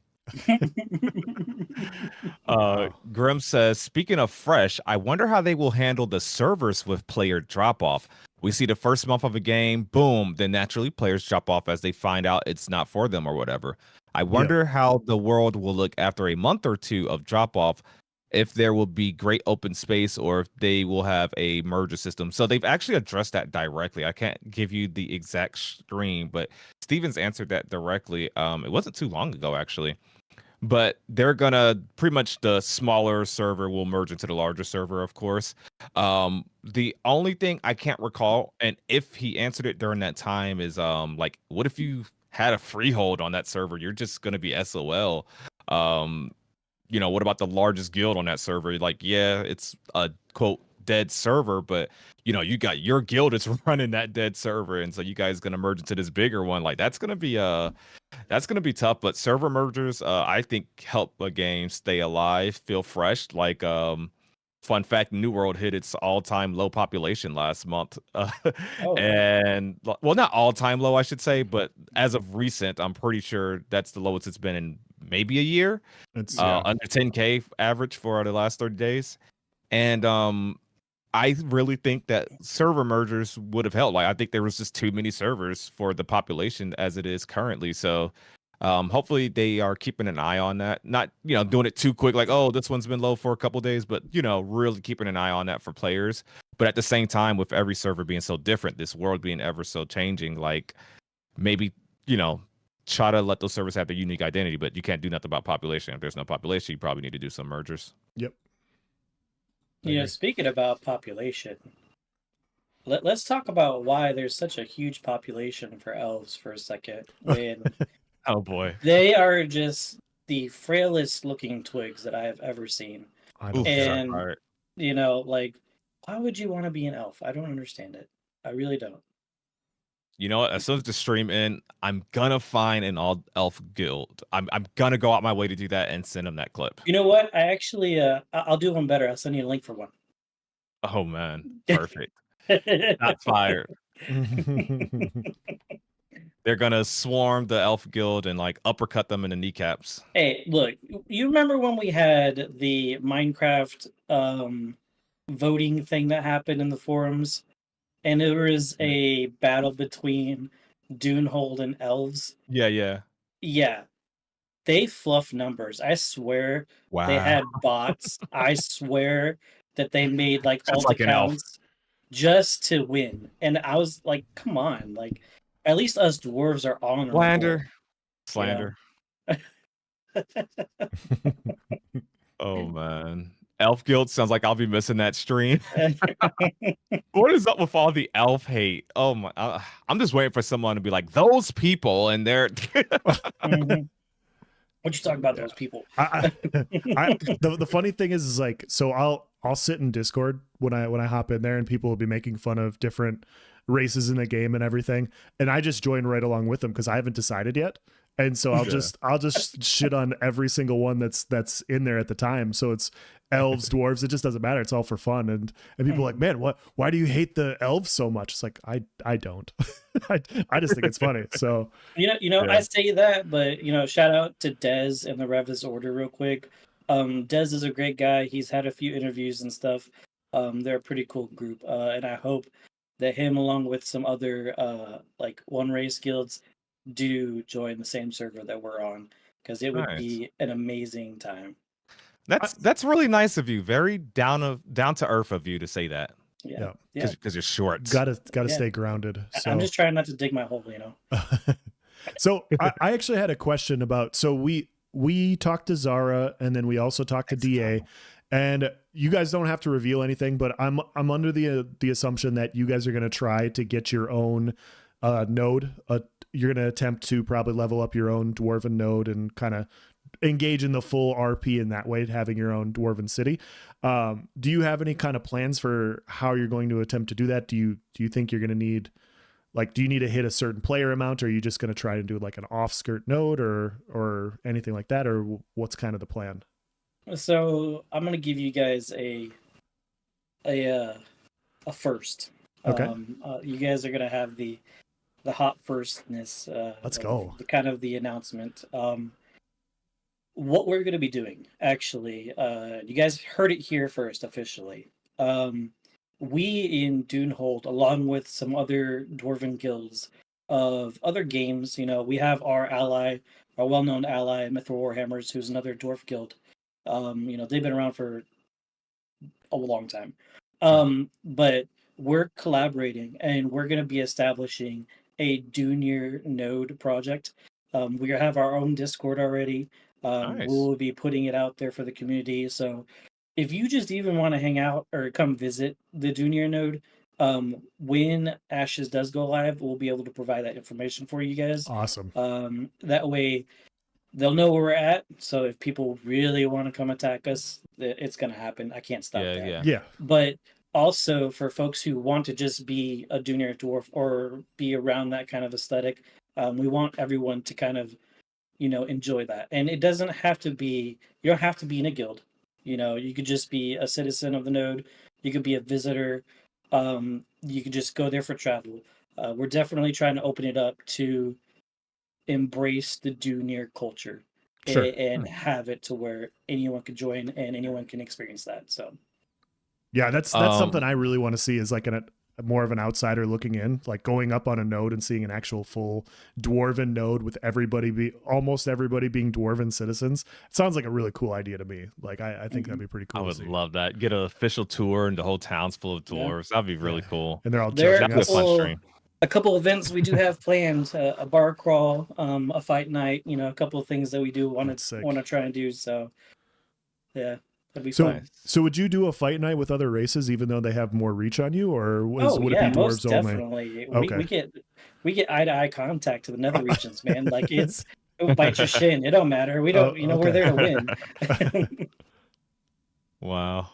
Grim says, speaking of fresh, I wonder how they will handle the servers with player drop off. We see the first month of a game, boom, then naturally players drop off as they find out it's not for them or whatever. I wonder how the world will look after a month or two of drop off, if there will be great open space or if they will have a merger system. So they've actually addressed that directly. I can't give you the exact stream, but Stevens answered that directly. It wasn't too long ago, actually. But they're gonna pretty much the smaller server will merge into the larger server, of course. The only thing I can't recall, and if he answered it during that time, is like, what if you had a freehold on that server? You're just gonna be SOL. What about the largest guild on that server? Like, yeah, it's a quote dead server, but you got your guild is running that dead server, and so you guys gonna merge into this bigger one. Like, that's gonna be tough. But server mergers, I think, help a game stay alive, feel fresh. Like, fun fact, New World hit its all-time low population last month, and well, not all-time low, I should say, but as of recent, I'm pretty sure that's the lowest it's been in maybe a year. It's under 10K average for the last 30 days. And I really think that server mergers would have helped. Like, I think there was just too many servers for the population as it is currently. So hopefully they are keeping an eye on that. Not, doing it too quick, like, oh, this one's been low for a couple of days, but, really keeping an eye on that for players. But at the same time, with every server being so different, this world being ever so changing, like, maybe, try to let those servers have their unique identity, but you can't do nothing about population. If there's no population, you probably need to do some mergers. Yep. Speaking about population, let's talk about why there's such a huge population for elves for a second. When oh boy, they are just the frailest looking twigs that I have ever seen. And like, why would you want to be an elf? I don't understand it. I really don't. You know what? As soon as the stream in, I'm gonna find an all elf guild. I'm gonna go out my way to do that and send them that clip. You know what? I actually I'll do one better. I'll send you a link for one. Oh man, perfect. Not fired. They're gonna swarm the elf guild and like uppercut them in the kneecaps. Hey, look, you remember when we had the Minecraft voting thing that happened in the forums? And there was a battle between Dunehold and elves. Yeah. They fluff numbers. I swear they had bots. I swear that they made like alt accounts just to win. And I was like, come on, like, at least us dwarves are honorable. Slander. Oh man. Elf Guild sounds like I'll be missing that stream. What is up with all the elf hate? Oh my! I'm just waiting for someone to be like, those people, and they're. What you talking about? Those people? The funny thing is like, so I'll sit in Discord when I hop in there, and people will be making fun of different races in the game and everything, and I just join right along with them because I haven't decided yet. And so I'll just shit on every single one that's in there at the time. So it's elves, dwarves, it just doesn't matter. It's all for fun. And people are like, man, why do you hate the elves so much? It's like, I don't. I just think it's funny. So I say that, but shout out to Dez and the Revis Order real quick. Dez is a great guy. He's had a few interviews and stuff. They're a pretty cool group. And I hope that him, along with some other like one race guilds, do join the same server that we're on, because it would be an amazing time. That's really nice of you. Very down to earth of you to say that. Yeah. Because you're short. Gotta stay grounded. So. I'm just trying not to dig my hole, So I actually had a question about. So we talked to Zara, and then we also talked to DA, and you guys don't have to reveal anything, but I'm under the assumption that you guys are going to try to get your own node. You're going to attempt to probably level up your own dwarven node and kind of engage in the full RP in that way, having your own dwarven city. Do you have any kind of plans for how you're going to attempt to do that? Do you think you're going to need, like, do you need to hit a certain player amount, or are you just going to try to do like an off skirt node or anything like that? Or what's kind of the plan? So I'm going to give you guys a first. Okay. You guys are going to have the hot firstness. Let's go. The kind of the announcement. what we're going to be doing, actually, you guys heard it here first officially. We in Dunehold, along with some other dwarven guilds of other games, we have our ally, our well-known ally, Mythril Warhammers, who's another dwarf guild. They've been around for a long time. But we're collaborating and we're going to be establishing a Junior Node project. We have our own Discord already. We Nice. will be putting it out there for the community. So if you just even want to hang out or come visit the Junior Node, when Ashes does go live, we'll be able to provide that information for you guys. Awesome. That way they'll know where we're at. So if people really want to come attack us, it's going to happen. I can't stop that. Yeah. But also for folks who want to just be a junior dwarf or be around that kind of aesthetic, we want everyone to kind of, enjoy that. And it doesn't have to be, you don't have to be in a guild. You could just be a citizen of the node. You could be a visitor. You could just go there for travel. We're definitely trying to open it up to embrace the junior culture Sure. and have it to where anyone can join and anyone can experience that. So yeah, that's something I really want to see, is like more of an outsider looking in, like going up on a node and seeing an actual full dwarven node with almost everybody being dwarven citizens. It sounds like a really cool idea to me. Like I think that'd be pretty cool. I would love that. Get an official tour and the whole town's full of dwarves. That'd be really cool. And they're all That'd be a fun stream. A couple events we do have planned, a bar crawl, a fight night, a couple of things that we do want to try and do. So yeah, that'd be fun. So would you do a fight night with other races, even though they have more reach on you, or would it be dwarves most only? Definitely. Okay. We get eye to eye contact to the nether regions, man. Like it would bite your shin. It don't matter. We don't, we're there to win. Wow.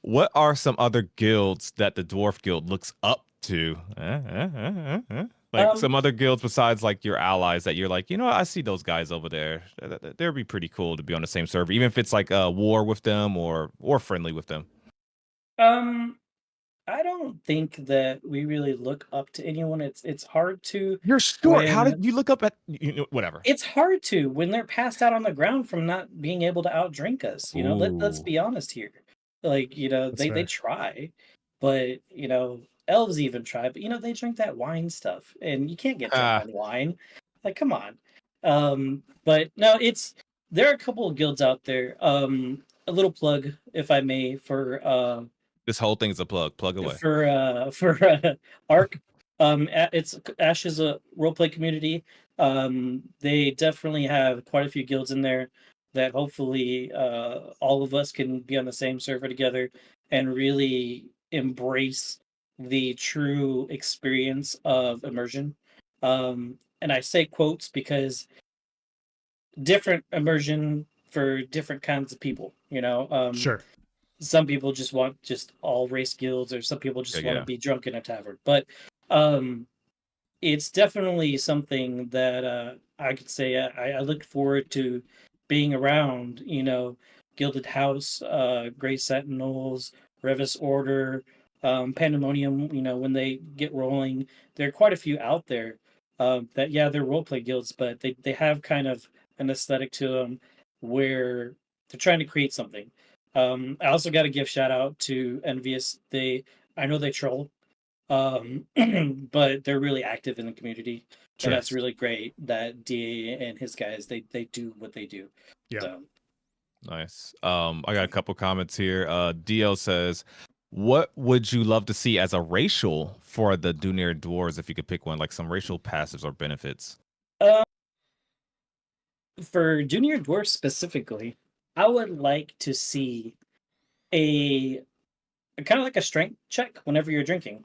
What are some other guilds that the Dwarf Guild looks up to? Like some other guilds besides like your allies that you're like, I see those guys over there. They'd be pretty cool to be on the same server, even if it's like a war with them or friendly with them. I don't think that we really look up to anyone. It's hard to. You're short. How did you look up at whatever? It's hard to when they're passed out on the ground from not being able to outdrink us. Let's be honest here. Like, they try, but elves even try, but they drink that wine stuff and you can't get drunk on wine. Like, come on. But no, there are a couple of guilds out there. A little plug, if I may, for this whole thing's a plug. Plug away. For Arc. It's Ash's a roleplay community. They definitely have quite a few guilds in there that hopefully all of us can be on the same server together and really embrace the true experience of immersion. And I say quotes because different immersion for different kinds of people, Sure. Some people just want all race guilds, or some people just want to be drunk in a tavern. But it's definitely something that I could say I look forward to being around, Gilded House, Grey Sentinels, Revis Order, Pandemonium, when they get rolling. There are quite a few out there that, they're roleplay guilds, but they have kind of an aesthetic to them where they're trying to create something. I also got to give shout out to Envious. I know they troll, but they're really active in the community. Sure. And that's really great that DA and his guys, they do what they do. Yeah. So. Nice. I got a couple comments here. DL says, what would you love to see as a racial for the Dunir Dwarves, if you could pick one, like some racial passives or benefits? For Dunir Dwarves specifically, I would like to see a kind of like a strength check whenever you're drinking.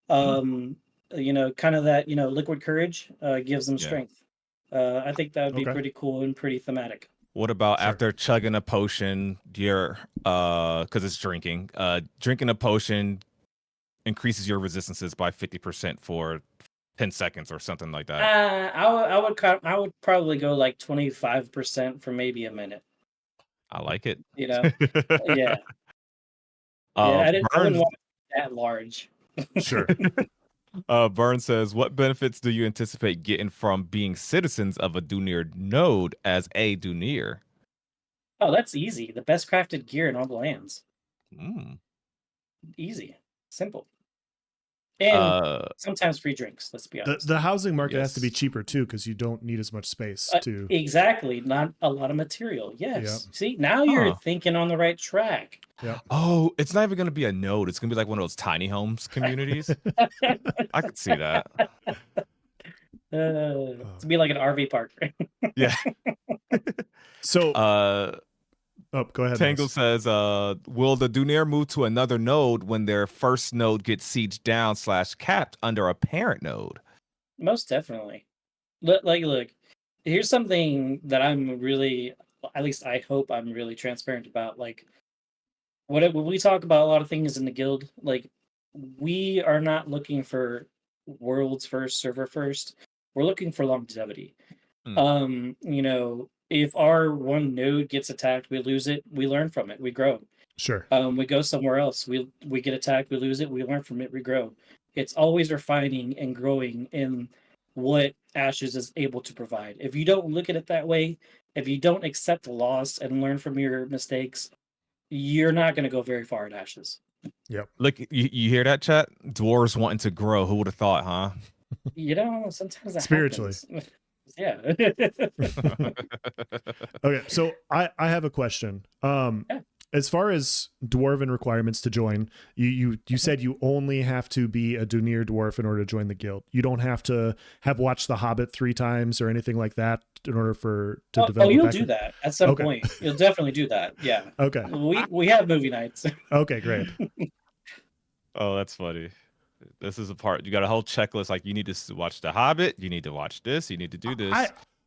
Kind of that, liquid courage gives them strength. I think that would be pretty cool and pretty thematic. What about after chugging a potion, you're because it's drinking a potion increases your resistances by 50% for 10 seconds or something like that? I would probably go like 25% for maybe a minute. I like it. Yeah. I wouldn't want it that large. Sure. Burn says, what benefits do you anticipate getting from being citizens of a Dunir node as a Dunir? Oh, that's easy. The best crafted gear in all the lands. Mm. Easy, simple, and Uh, sometimes free drinks. Let's be honest. The housing market has to be yes. cheaper too, because you don't need as much space to. Exactly, not a lot of material. Yeah. Yes. See, now you're Huh. thinking on the right track. Yeah. Oh, it's not even going to be a node. It's going to be like one of those tiny homes communities. I could see that. To be like an RV park. Yeah. So, Uh, oh, go ahead. Tangle Mouse. says, will the Dunir move to another node when their first node gets sieged down / capped under a parent node? Most definitely. Look, here's something that I'm really, at least I hope I'm really transparent about. Like, when we talk about a lot of things in the guild, like, we are not looking for worlds first, server first. We're looking for longevity. If our one node gets attacked, we lose it, we learn from it, we grow. Sure. We go somewhere else, we get attacked, we lose it, we learn from it, we grow. It's always refining and growing in what Ashes is able to provide. If you don't look at it that way, if you don't accept the loss and learn from your mistakes, you're not going to go very far at Ashes. Yep. Look, you hear that, chat? Dwarves wanting to grow. Who would have thought, huh? Sometimes that Spiritually. happens. Yeah. Okay, so I have a question. As far as dwarven requirements to join, you said you only have to be a Dunir dwarf in order to join the guild. You don't have to have watched The Hobbit 3 times or anything like that in order to develop. Oh, you'll do that at some point. You'll definitely do that. Yeah. Okay. We have movie nights. Okay, great. Oh, that's funny. This is a part. You got a whole checklist. Like, you need to watch The Hobbit. You need to watch this. You need to do this.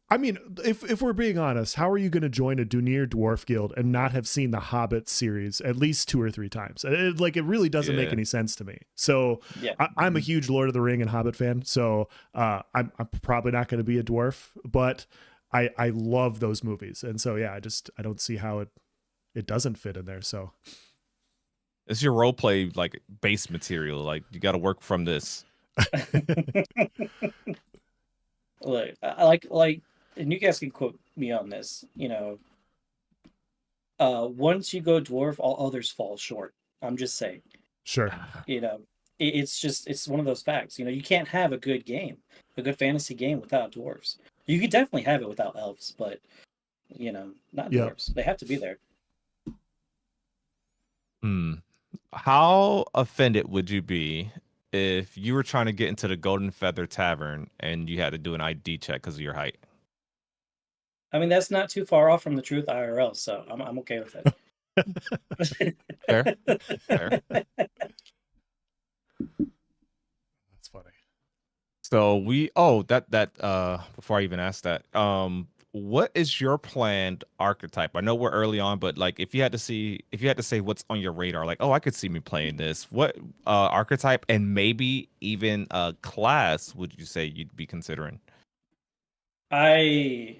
I mean, if we're being honest, how are you going to join a Dunir Dwarf Guild and not have seen the Hobbit series at least 2 or 3 times? It really doesn't make any sense to me. So yeah. I'm a huge Lord of the Ring and Hobbit fan. So I'm probably not going to be a dwarf, but I love those movies. And so, yeah, I don't see how it doesn't fit in there. So it's your role play, like, base material. Like, you got to work from this. Look, I like, and you guys can quote me on this. Once you go dwarf, all others fall short. I'm just saying. Sure. It's one of those facts. You can't have a good game, a good fantasy game without dwarves. You could definitely have it without elves, but not dwarves. They have to be there. How offended would you be if you were trying to get into the Golden Feather Tavern and you had to do an ID check because of your height? I mean, that's not too far off from the truth IRL, so I'm okay with it. Fair. That's funny. So before I even ask that, what is your planned archetype? I know we're early on, but like, if you had to say what's on your radar, like, oh, I could see me playing this, what archetype and maybe even a class would you say you'd be considering? I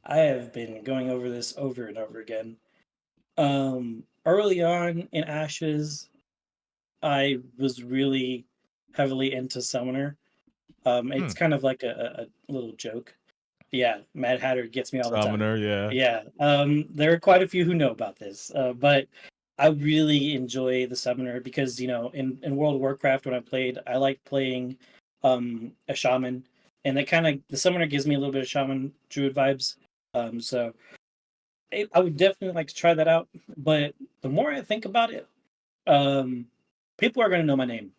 have been going over this over and over again. Early on in Ashes, I was really heavily into Summoner. It's kind of like a little joke. Yeah, Mad Hatter gets me all the time. Summoner, yeah. Yeah. There are quite a few who know about this, but I really enjoy the Summoner because, in World of Warcraft, when I played, I liked playing a Shaman, and the Summoner gives me a little bit of Shaman Druid vibes. So I would definitely like to try that out. But the more I think about it, people are going to know my name.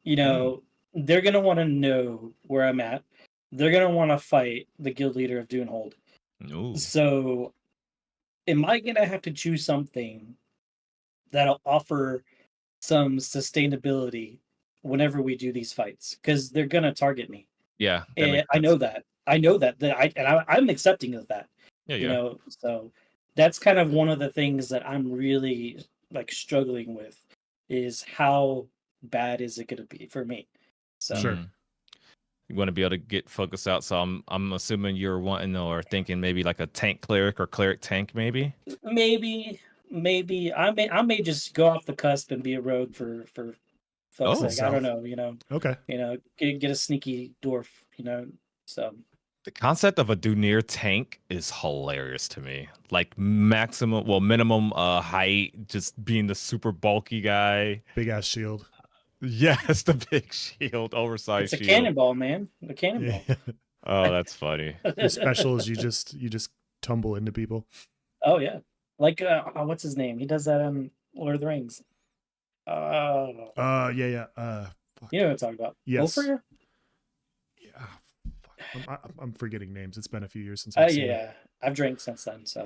They're going to want to know where I'm at. They're going to want to fight the guild leader of Dunehold. Ooh. So am I going to have to choose something that'll offer some sustainability whenever we do these fights? Because they're going to target me. Yeah. And I know that. I'm accepting of that. Yeah. So that's kind of one of the things that I'm really like struggling with is how bad is it going to be for me? So sure. You want to be able to get focus out. So I'm assuming you're wanting or thinking maybe like a tank cleric or cleric tank, maybe. Maybe I may just go off the cusp and be a rogue for fuck's Oh. sake. I don't South. know. Okay. Get a sneaky dwarf. So The concept of a Dunir tank is hilarious to me. Like minimum height, just being the super bulky guy. Big ass shield. Yes, the big shield, oversized it's a shield. cannonball, man. A Yeah. cannonball. Oh, that's funny. Your special is you just tumble into people. Oh yeah, like what's his name? He does that on Lord of the Rings. Yeah. Fuck. You know what I'm talking about? Yes. Ulfrir? Yeah. Fuck. I'm forgetting names. It's been a few years since I've seen Yeah, I've drank since then. So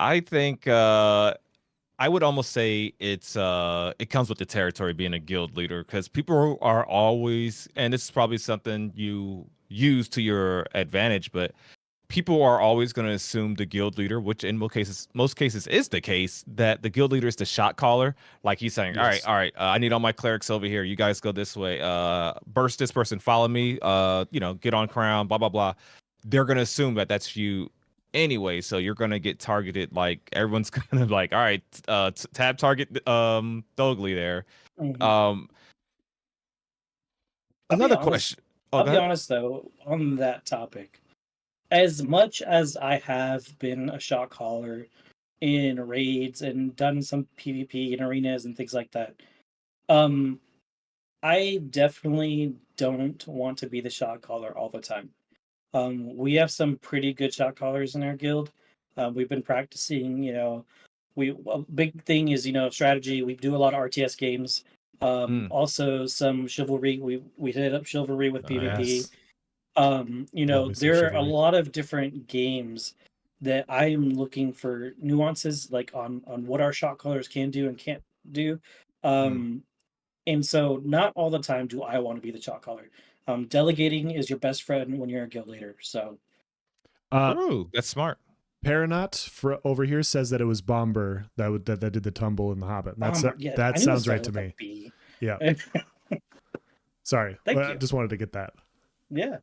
I think I would almost say it comes with the territory being a guild leader, because people are always, and this is probably something you use to your advantage, but people are always going to assume the guild leader, which in most cases is the case, that the guild leader is the shot caller. Like he's saying, Yes. all right, I need all my clerics over here. You guys go this way. Burst this person, follow me. Get on crown. Blah blah blah. They're going to assume that that's you anyway, so you're going to get targeted. Like everyone's going to like, all right, tab target Thogli there. Mhm. Another honest. question. Oh, I'll go be ahead. honest though, on that topic. As much as I have been a shot caller in raids and done some PvP in arenas and things like that, I definitely don't want to be the shot caller all the time. We have some pretty good shot callers in our guild. We've been practicing, a big thing is, strategy. We do a lot of RTS games. Also some chivalry. We hit up chivalry with PvP. Yes. Love me some There are a chivalry. lot of different games that I am looking for nuances, like on what our shot callers can do and can't do. And so not all the time do I want to be the shot caller. Delegating is your best friend when you're a guild leader. So True. That's smart. Paranot over here says that it was Bomber that did the tumble in the Hobbit. And yeah, I that knew it sounds right started to with a me. B. Yeah. Sorry. Thank I you. just wanted to get that. Yeah.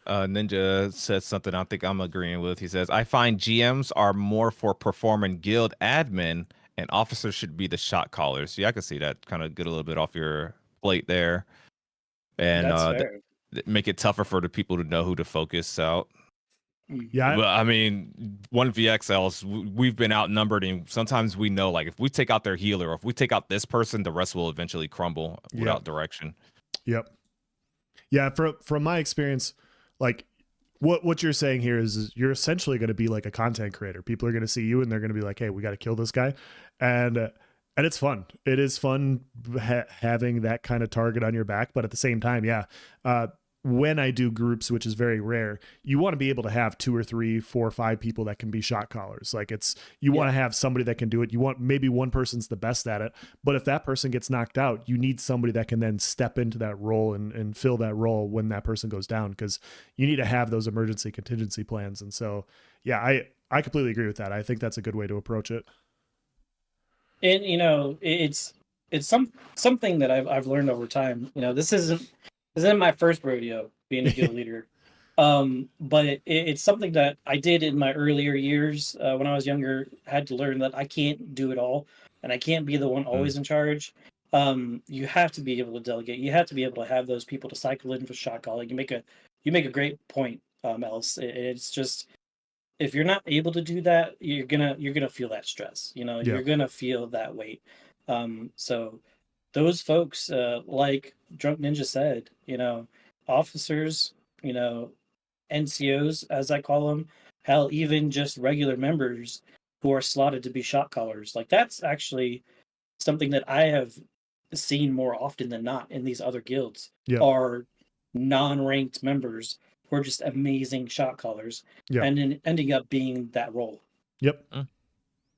Ninja says something I think I'm agreeing with. He says, I find GMs are more for performing guild admin, and officers should be the shot callers. Yeah, I can see that. Kind of get a little bit off your plate there. And That's fair. make it tougher for the people to know who to focus out. Yeah. Well, I mean, 1VXLs, we've been outnumbered, and sometimes we know, like, if we take out their healer, or if we take out this person, the rest will eventually crumble without direction. Yep. Yeah, from my experience, like what you're saying here is you're essentially going to be like a content creator. People are going to see you and they're going to be like, "Hey, we got to kill this guy," and it's fun. It is fun having that kind of target on your back, but at the same time, when I do groups, which is very rare, you want to be able to have 2 or 3, 4 or 5 people that can be shot callers. Like you want to have somebody that can do it. You want maybe one person's the best at it, but if that person gets knocked out, you need somebody that can then step into that role and fill that role when that person goes down, because you need to have those emergency contingency plans. And so, yeah, I completely agree with that. I think that's a good way to approach it. And it's something that I've learned over time. This isn't my first rodeo being a guild leader, but it's something that I did in my earlier years when I was younger. Had to learn that I can't do it all, and I can't be the one always in charge. You have to be able to delegate. You have to be able to have those people to cycle in for shot calling. You make a great point, Else. It's just, if you're not able to do that, you're gonna feel that stress. You're gonna feel that weight. So those folks, like Drunk Ninja said, officers, NCOs, as I call them, hell, even just regular members who are slotted to be shot callers. Like, that's actually something that I have seen more often than not in these other guilds, are non-ranked members who are just amazing shot callers and then ending up being that role. Yep.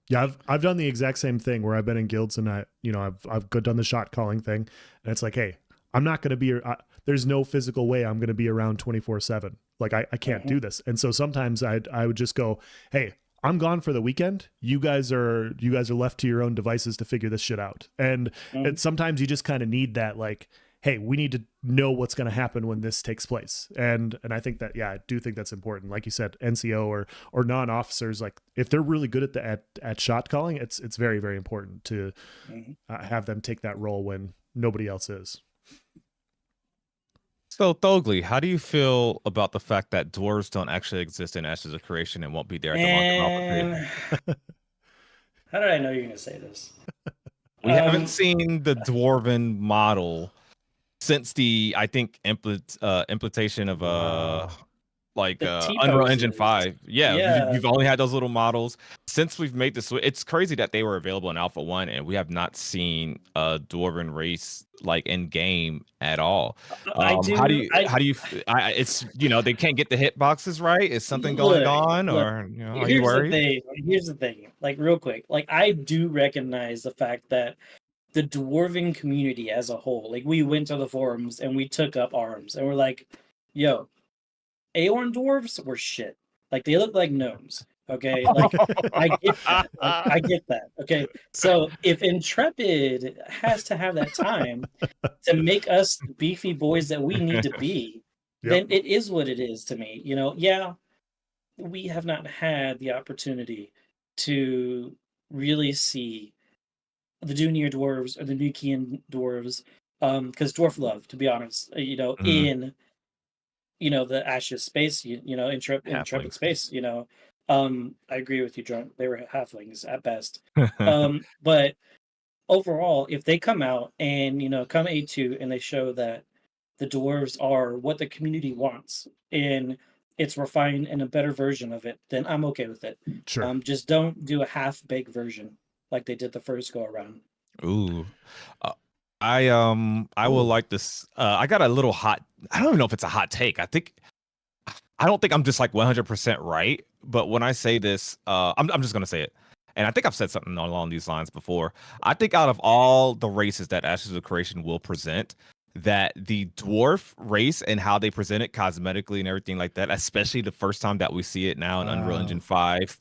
Yeah, I've done the exact same thing where I've been in guilds and I've done the shot calling thing, and it's like, hey, I'm not going to be. There's no physical way I'm going to be around 24/7. Like I can't do this. And so sometimes I would just go, hey, I'm gone for the weekend. You guys are left to your own devices to figure this shit out. And sometimes you just kind of need that, like, hey, we need to know what's going to happen when this takes place. And I think that, I do think that's important. Like you said, NCO or non-officers, like if they're really good at shot calling, it's very, very important to have them take that role when nobody else is. So Thogli, how do you feel about the fact that dwarves don't actually exist in Ashes of Creation and won't be there at the Market Alpha? How did I know you were going to say this? We haven't seen the dwarven model since the, I think, implementation of Unreal Engine 5. Yeah, you've only had those little models since we've made this. It's crazy that they were available in Alpha 1 and we have not seen a dwarven race like in game at all. How do you it's, they can't get the hitboxes right? Is something going on, or are you worried? Here's the thing, like real quick, like I do recognize the fact that the dwarven community as a whole, like we went to the forums and we took up arms and we're like, yo, Aorn dwarves were shit. Like they look like gnomes. Okay, like I get that. Like, I get that. Okay, so if Intrepid has to have that time to make us beefy boys that we need to be, then it is what it is to me. Yeah, we have not had the opportunity to really see the Dunir dwarves or the Nukian dwarves, because dwarf love, to be honest, in the Ashes space, Intrepid space, I agree with you, Drunk. They were halflings at best. But overall, if they come out and, come A2 and they show that the dwarves are what the community wants and it's refined and a better version of it, then I'm okay with it. Sure. Just don't do a half-baked version like they did the first go around. Ooh. I will like this. I got a little hot. I don't even know if it's a hot take. I don't think I'm just like 100% right. But when I say this, I'm just gonna say it. And I think I've said something along these lines before. I think out of all the races that Ashes of Creation will present, that the dwarf race and how they present it cosmetically and everything like that, especially the first time that we see it now in Unreal Engine 5,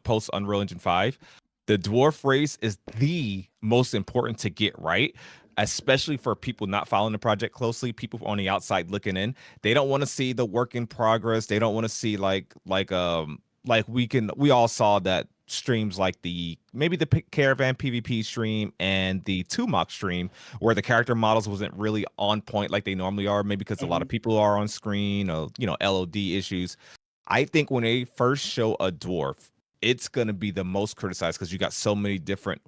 post Unreal Engine 5. The dwarf race is the most important to get right, especially for people not following the project closely, people on the outside looking in. They don't want to see the work in progress. They don't want to see like we all saw that streams like maybe the Caravan PvP stream and the Tumok stream where the character models wasn't really on point like they normally are, maybe because a lot of people are on screen or LOD issues. I think when they first show a dwarf, it's going to be the most criticized because you got so many different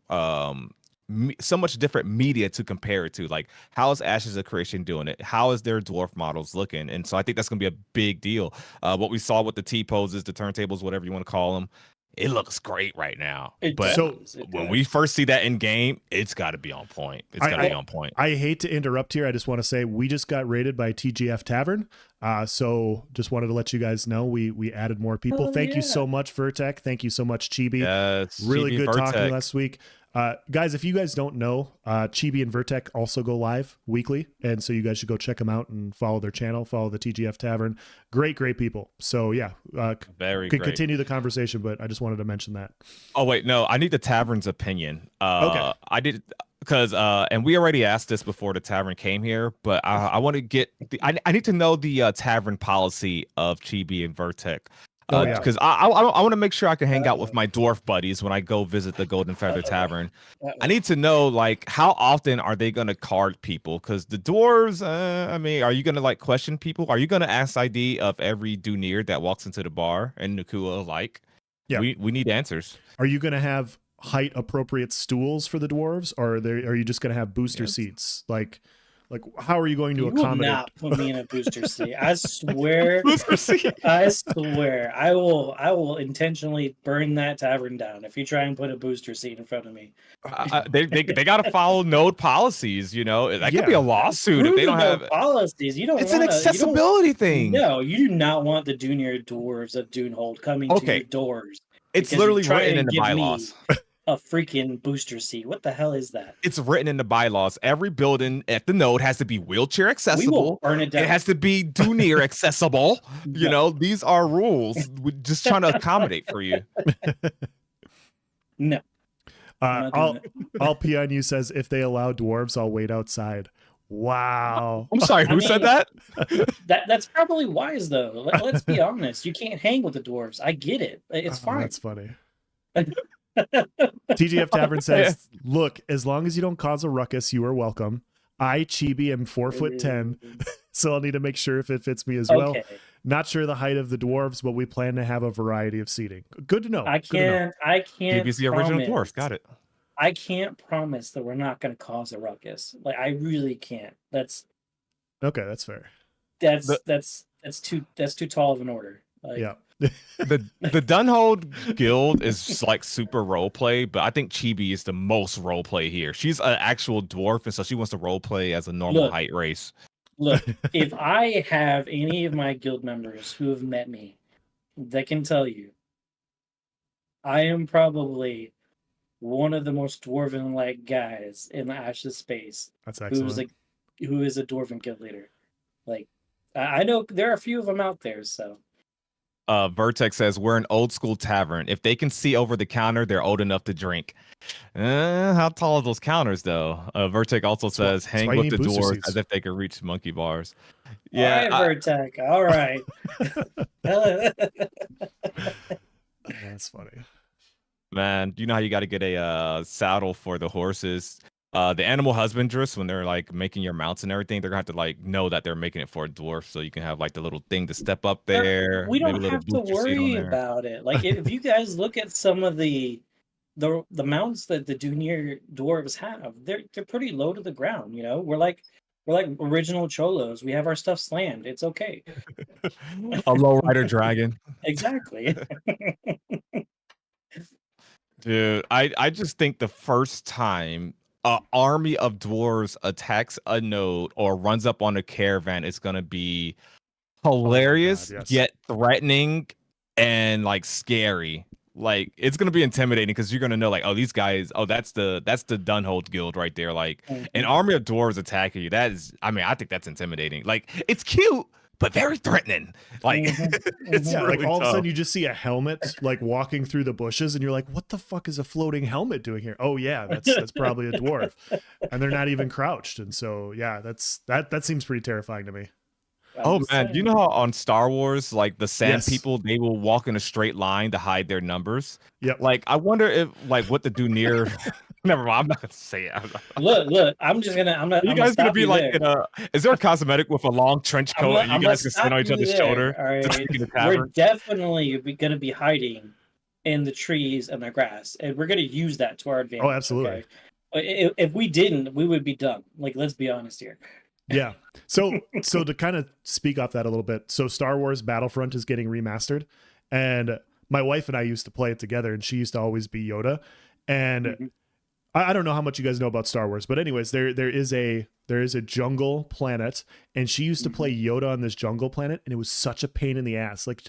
so much different media to compare it to. Like, how is Ashes of Creation doing it? How is their dwarf models looking? And so I think that's going to be a big deal. What we saw with the T-poses, the turntables, whatever you want to call them, it looks great right now. When we first see that in game, it's got to be on point. It's got to be on point. I hate to interrupt here. I just want to say we just got raided by TGF Tavern. So just wanted to let you guys know we added more people. Thank you so much, Vertec. Thank you so much, Chibi. Yes, really Chibi, good Vertec. talking last week. Guys, if you guys don't know, Chibi and Vertec also go live weekly, and so you guys should go check them out and follow their channel, follow the TGF Tavern. Great people. So yeah, very could great. Continue the conversation, but I just wanted to mention that. Oh wait, no, I need the tavern's opinion. Okay. I did because and we already asked this before the tavern came here, but I want to get I need to know the tavern policy of Chibi and Vertec. Because I want to make sure I can hang out with my dwarf buddies when I go visit the Golden Feather Tavern. I need to know, like, how often are they going to card people? Because the dwarves, are you going to, like, question people? Are you going to ask ID of every Dunir that walks into the bar and Nakua alike? Yeah. We need answers. Are you going to have height appropriate stools for the dwarves, or are you just going to have booster seats? Like how are you going to accommodate? You will not put me in a booster seat. I swear. Booster seat. I swear. I will intentionally burn that tavern down if you try and put a booster seat in front of me. They got to follow node policies. That could be a lawsuit if they don't have policies. It's an accessibility thing. No, you do not want the Dunir dwarves of Dunehold coming to your doors. It's literally written in the bylaws. A freaking booster seat. What the hell is that? It's written in the bylaws. Every building at the node has to be wheelchair accessible. We will burn it down. It has to be Dunir accessible. These are rules. We're just trying to accommodate for you. No. All P on you says, if they allow dwarves, I'll wait outside. Wow. I'm sorry, who said that? That's probably wise though. Let's be honest. You can't hang with the dwarves. I get it. It's fine. That's funny. TGF Tavern says, "Look, as long as you don't cause a ruckus, you are welcome. I, Chibi, am 4'10", so I'll need to make sure if it fits me as well. Not sure the height of the dwarves, but we plan to have a variety of seating. Good to know. I can't. TV's the original dwarf. Got it. I can't promise that we're not going to cause a ruckus. Like I really can't. That's okay. That's fair. That's too tall of an order. Like, yeah. the Dunhold guild is like super role play, but I think Chibi is the most role play here. She's an actual dwarf, and so she wants to role play as a normal height race. Look, if I have any of my guild members who have met me, they can tell you, I am probably one of the most dwarven-like guys in the Ashes space. That's excellent. Who is a dwarven guild leader? Like, I know there are a few of them out there, so. Vertex says, we're an old school tavern. If they can see over the counter, they're old enough to drink. How tall are those counters, though? Vertex also says, hang with the doors as if they could reach monkey bars. Yeah, all right, Vertex. All right. That's funny. Man, you know how you got to get a saddle for the horses? The animal husbandress, when they're like making your mounts and everything, they're gonna have to like know that they're making it for a dwarf, so you can have like the little thing to step up there. We don't have to worry about it. Like if you guys look at some of the mounts that the junior dwarves have, they're pretty low to the ground. You know, we're like original cholos. We have our stuff slammed. It's okay. A low rider dragon. Exactly. Dude, I just think the first time an army of dwarves attacks a node or runs up on a caravan is gonna be hilarious, yet threatening and like scary. Like it's gonna be intimidating because you're gonna know like, oh, these guys, oh, that's the Dunhold guild right there. Like an army of dwarves attacking you. That is, I mean, I think that's intimidating. Like it's cute, but very threatening. Like it's really like all of a sudden you just see a helmet like walking through the bushes and you're like, what the fuck is a floating helmet doing here? Oh yeah, that's probably a dwarf. And they're not even crouched. And so yeah, that seems pretty terrifying to me. Oh man, do you know how on Star Wars, like the sand people, they will walk in a straight line to hide their numbers? Yep. Like I wonder if like what to do near never mind, I'm not gonna say it. Look, I'm not. You guys gonna be like is there a cosmetic with a long trench coat and you guys can stand on each other's shoulder? All right. We're definitely gonna be hiding in the trees and the grass, and we're gonna use that to our advantage. Oh, absolutely. Okay? If we didn't, we would be done. Like, let's be honest here. Yeah. So to kind of speak off that a little bit, so Star Wars Battlefront is getting remastered, and my wife and I used to play it together, and she used to always be Yoda. And I don't know how much you guys know about Star Wars, but anyways, there is a jungle planet, and she used to play Yoda on this jungle planet, and it was such a pain in the ass. Like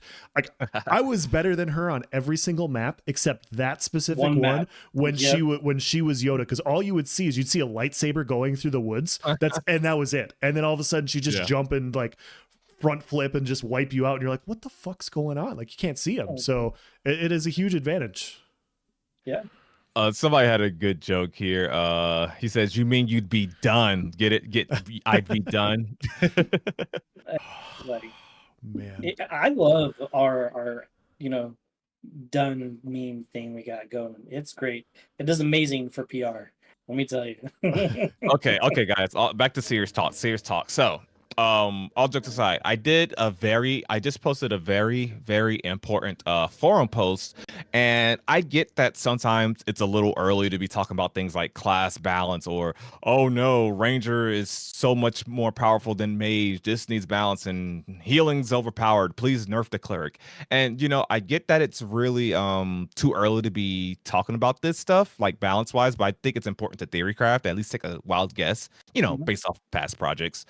I was better than her on every single map except that specific one when she was Yoda, because all you would see is you'd see a lightsaber going through the woods. And that was it. And then all of a sudden she just jump and like front flip and just wipe you out, and you're like, what the fuck's going on? Like you can't see him. So it is a huge advantage. Yeah. Somebody had a good joke here. He says, "You mean you'd be done? Get it? I'd be done." Man, I love our done meme thing we got going. It's great. It does amazing for PR. Let me tell you. Okay, guys. Back to serious talk. So, all jokes aside, I just posted a very, very important forum post, and I get that sometimes it's a little early to be talking about things like class balance or, oh no, Ranger is so much more powerful than Mage. This needs balance and healing's overpowered. Please nerf the cleric. And I get that it's really too early to be talking about this stuff like balance wise, but I think it's important to theorycraft, at least take a wild guess, based off past projects.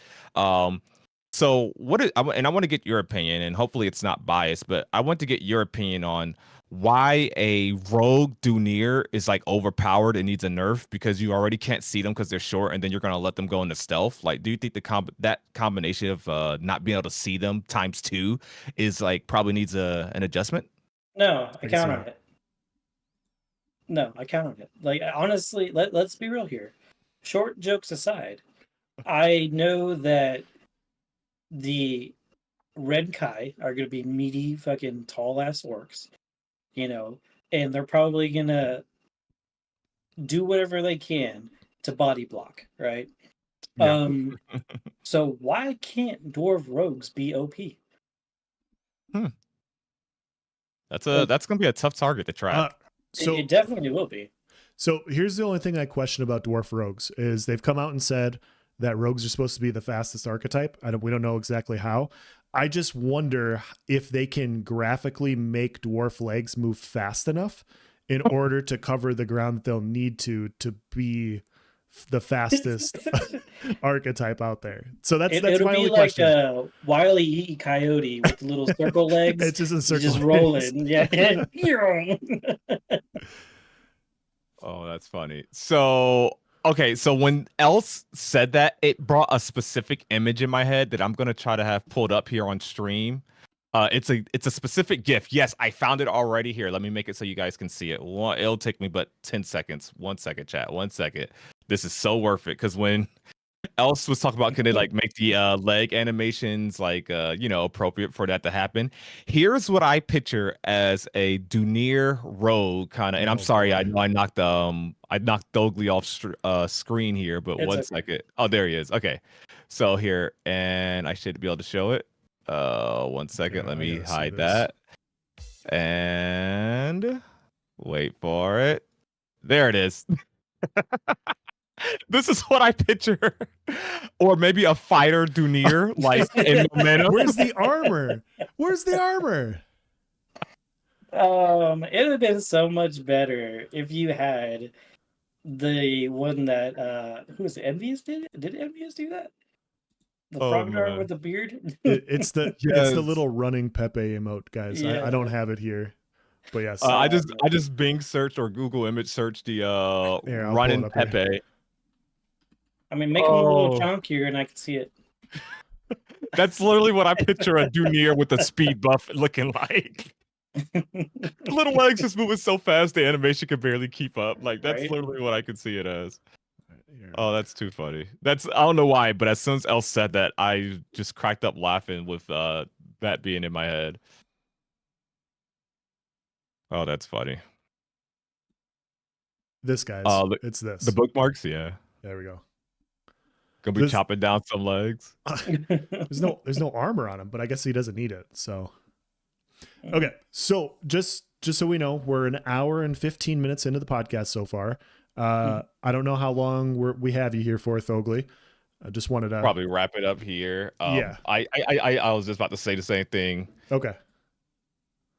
So I want to get your opinion, and hopefully it's not biased, but I want to get your opinion on why a rogue Dunir is like overpowered and needs a nerf, because you already can't see them because they're short, and then you're gonna let them go into stealth. Like, do you think that combination of not being able to see them ×2 is like probably needs an adjustment? No, I count on it. No, I count on it. Like honestly, let's be real here. Short jokes aside, I know that the Renkai are going to be meaty, fucking tall ass orcs, and they're probably going to do whatever they can to body block, right? Yeah. So why can't dwarf rogues be OP? That's gonna be a tough target to track. It definitely will be. So here's the only thing I question about dwarf rogues is they've come out and said that rogues are supposed to be the fastest archetype. We don't know exactly how. I just wonder if they can graphically make dwarf legs move fast enough in order to cover the ground that they'll need to be the fastest archetype out there. So that's it'll my be only like question. a Wile E. Coyote with the little circle legs. It's just a circle. Just rolling. Yeah. Oh, that's funny. So, okay, so when Else said that, it brought a specific image in my head that I'm gonna try to have pulled up here on stream. It's a specific GIF. Yes, I found it already here. Let me make it so you guys can see it. It'll take me but 10 seconds. 1 second, chat. 1 second. This is so worth it because when Else was talking about can they like make the leg animations like appropriate for that to happen. Here's what I picture as a Dunir rogue kind of, and I'm sorry, I know I knocked Thogli off screen here, but It's one okay. second. Oh, there he is. Okay, so here, and I should be able to show it. 1 second, let me hide that, and wait for it. There it is. This is what I picture. Or maybe a fighter Dunir, like in momentum. Where's the armor? Where's the armor? It would have been so much better if you had the one that who was it? Envious did it? Did Envious do that? The frog dart with the beard? It's the little running Pepe emote, guys. Yeah. I don't have it here. But yes. I just Bing search or Google image search the running Pepe. Here. I mean, make them a little chunkier and I can see it. That's literally what I picture a Dunir with a speed buff looking like. Little legs just moving so fast the animation can barely keep up. Like that's literally what I could see it as. Oh, that's too funny. I don't know why, but as soon as Elle said that, I just cracked up laughing with that being in my head. Oh, that's funny. This guys, it's this. The bookmarks, yeah. There we go. Gonna be chopping down some legs. There's no armor on him, but I guess he doesn't need it. So, okay. So just so we know, we're an hour and 15 minutes into the podcast so far. I don't know how long we have you here for, Thogli. I just wanted to probably wrap it up here. Yeah. I was just about to say the same thing. Okay.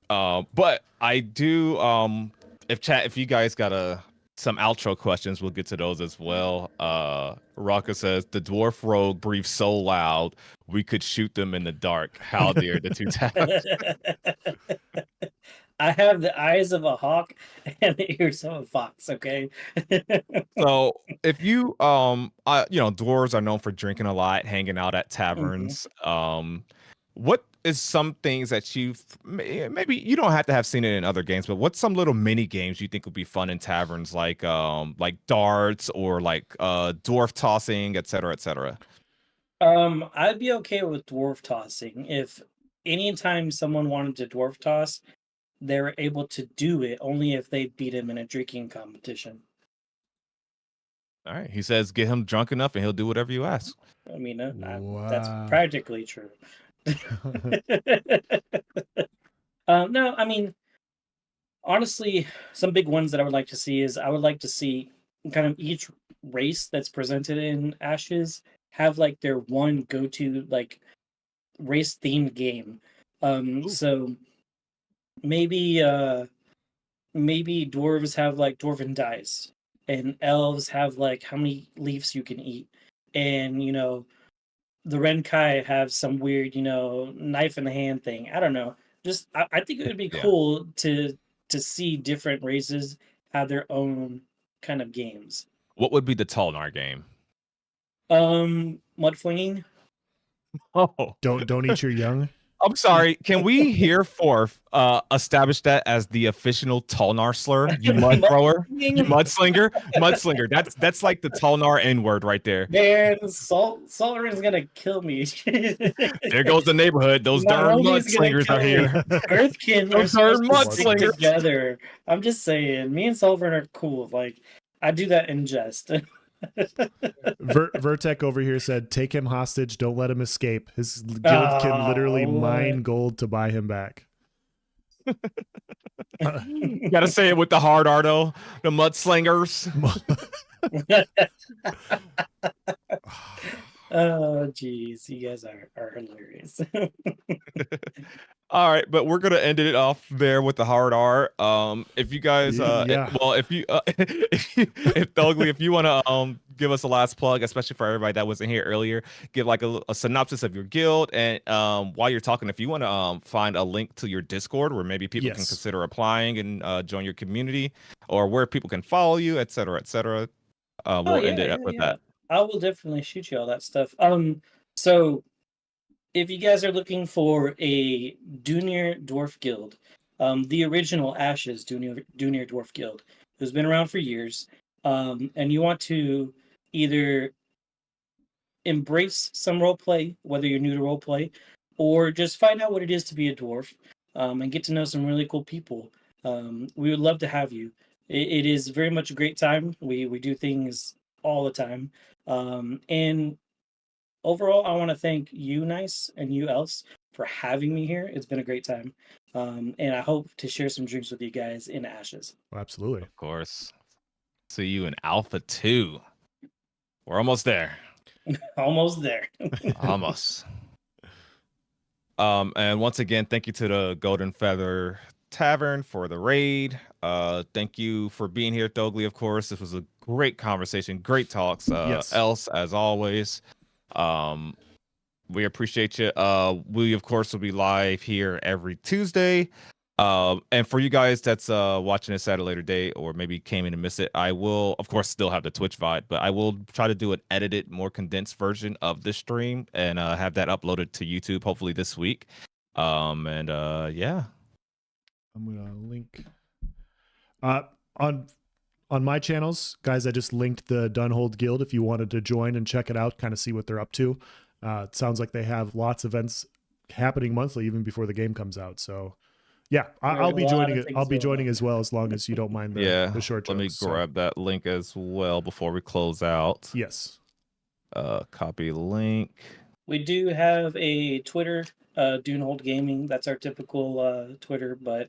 But I do. If you guys got some outro questions, we'll get to those as well. Raka says the dwarf rogue breathes so loud we could shoot them in the dark. How dare the two taps? I have the eyes of a hawk and the ears of a fox. Okay. So if you dwarves are known for drinking a lot, hanging out at taverns. What is some things that you've maybe you don't have to have seen it in other games, but what's some little mini games you think would be fun in taverns, like darts or like dwarf tossing, et cetera, et cetera? I'd be okay with dwarf tossing if anytime someone wanted to dwarf toss, they were able to do it only if they beat him in a drinking competition. All right, he says get him drunk enough and he'll do whatever you ask. I mean, that's practically true. No, I mean, honestly, some big ones that I would like to see is I would like to see kind of each race that's presented in Ashes have like their one go-to like race themed game. So maybe dwarves have like dwarven dice, and elves have like how many leaves you can eat, and the Renkai have some weird, knife in the hand thing. I don't know. Just I think it would be cool to see different races have their own kind of games. What would be the Tolnar game? Mud flinging. Oh, don't eat your young. I'm sorry. Can we hereforth establish that as the official Tolnar slur? You mud thrower, you mudslinger, mudslinger. That's like the Tolnar N word right there. Man, Salterin's gonna kill me. There goes the neighborhood. Those Not darn only is he gonna mudslingers kill are me, here. Earthkin are Those darn supposed to stick mudslingers. together. I'm just saying, me and Sullivan are cool. Like, I do that in jest. Vertec over here said, "Take him hostage. Don't let him escape. His guild can literally mine gold to buy him back." Gotta say it with the hard R though. The mudslingers. Oh, geez, you guys are hilarious. All right, but we're gonna end it off there with the hard R. If you guys, Yeah. well, if Thogli, if you want to give us a last plug, especially for everybody that wasn't here earlier, give like a synopsis of your guild, and while you're talking, if you want to find a link to your Discord where maybe people can consider applying and join your community, or where people can follow you, et cetera, we'll end it up with that. I will definitely shoot you all that stuff. So if you guys are looking for a Junior Dwarf Guild, the original Ashes Junior Dwarf Guild, who's been around for years, and you want to either embrace some role play, whether you're new to role play, or just find out what it is to be a dwarf, and get to know some really cool people, we would love to have you. It is very much a great time. We do things all the time, and overall, I want to thank you, Nice, and you, Else, for having me here. It's been a great time, and I hope to share some drinks with you guys in Ashes. Oh, absolutely. Of course. See you in Alpha 2. We're almost there. Almost there. Almost. And once again, thank you to the Golden Feather Tavern for the raid. Thank you for being here, Thogli, of course. This was a great conversation, great talks. Else, as always. We appreciate you. We of course will be live here every Tuesday. And for you guys that's watching this at a later date or maybe came in and missed it, I will of course still have the Twitch VOD, but I will try to do an edited, more condensed version of this stream and have that uploaded to YouTube hopefully this week. Yeah. I'm gonna link on my channels, guys. I just linked the Dunhold Guild if you wanted to join and check it out, kind of see what they're up to. It sounds like they have lots of events happening monthly, even before the game comes out. So, yeah, I'll be joining. I'll be joining as well, as long as you don't mind the short jokes. Let me grab that link as well before we close out. Yes. Copy link. We do have a Twitter, Dunehold Gaming. That's our typical Twitter, but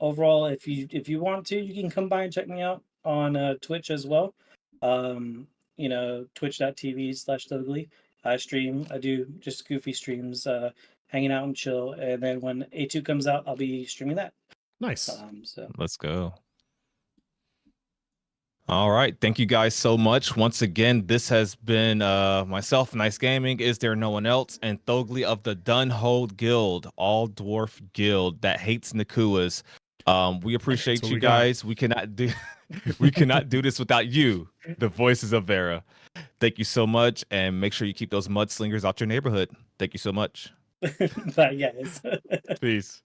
overall, if you want to, you can come by and check me out on Twitch as well. Twitch.tv/Thogli. I stream. I do just goofy streams, hanging out and chill. And then when A2 comes out, I'll be streaming that. Nice. So let's go. All right. Thank you guys so much. Once again, this has been myself, Nice Gaming. Is there no one else? And Thogli of the Dunhold Guild, all dwarf guild that hates Nakuas. We appreciate you guys. We cannot do this without you, the voices of Verra. Thank you so much, and make sure you keep those mudslingers out your neighborhood. Thank you so much. bye, guys. Peace.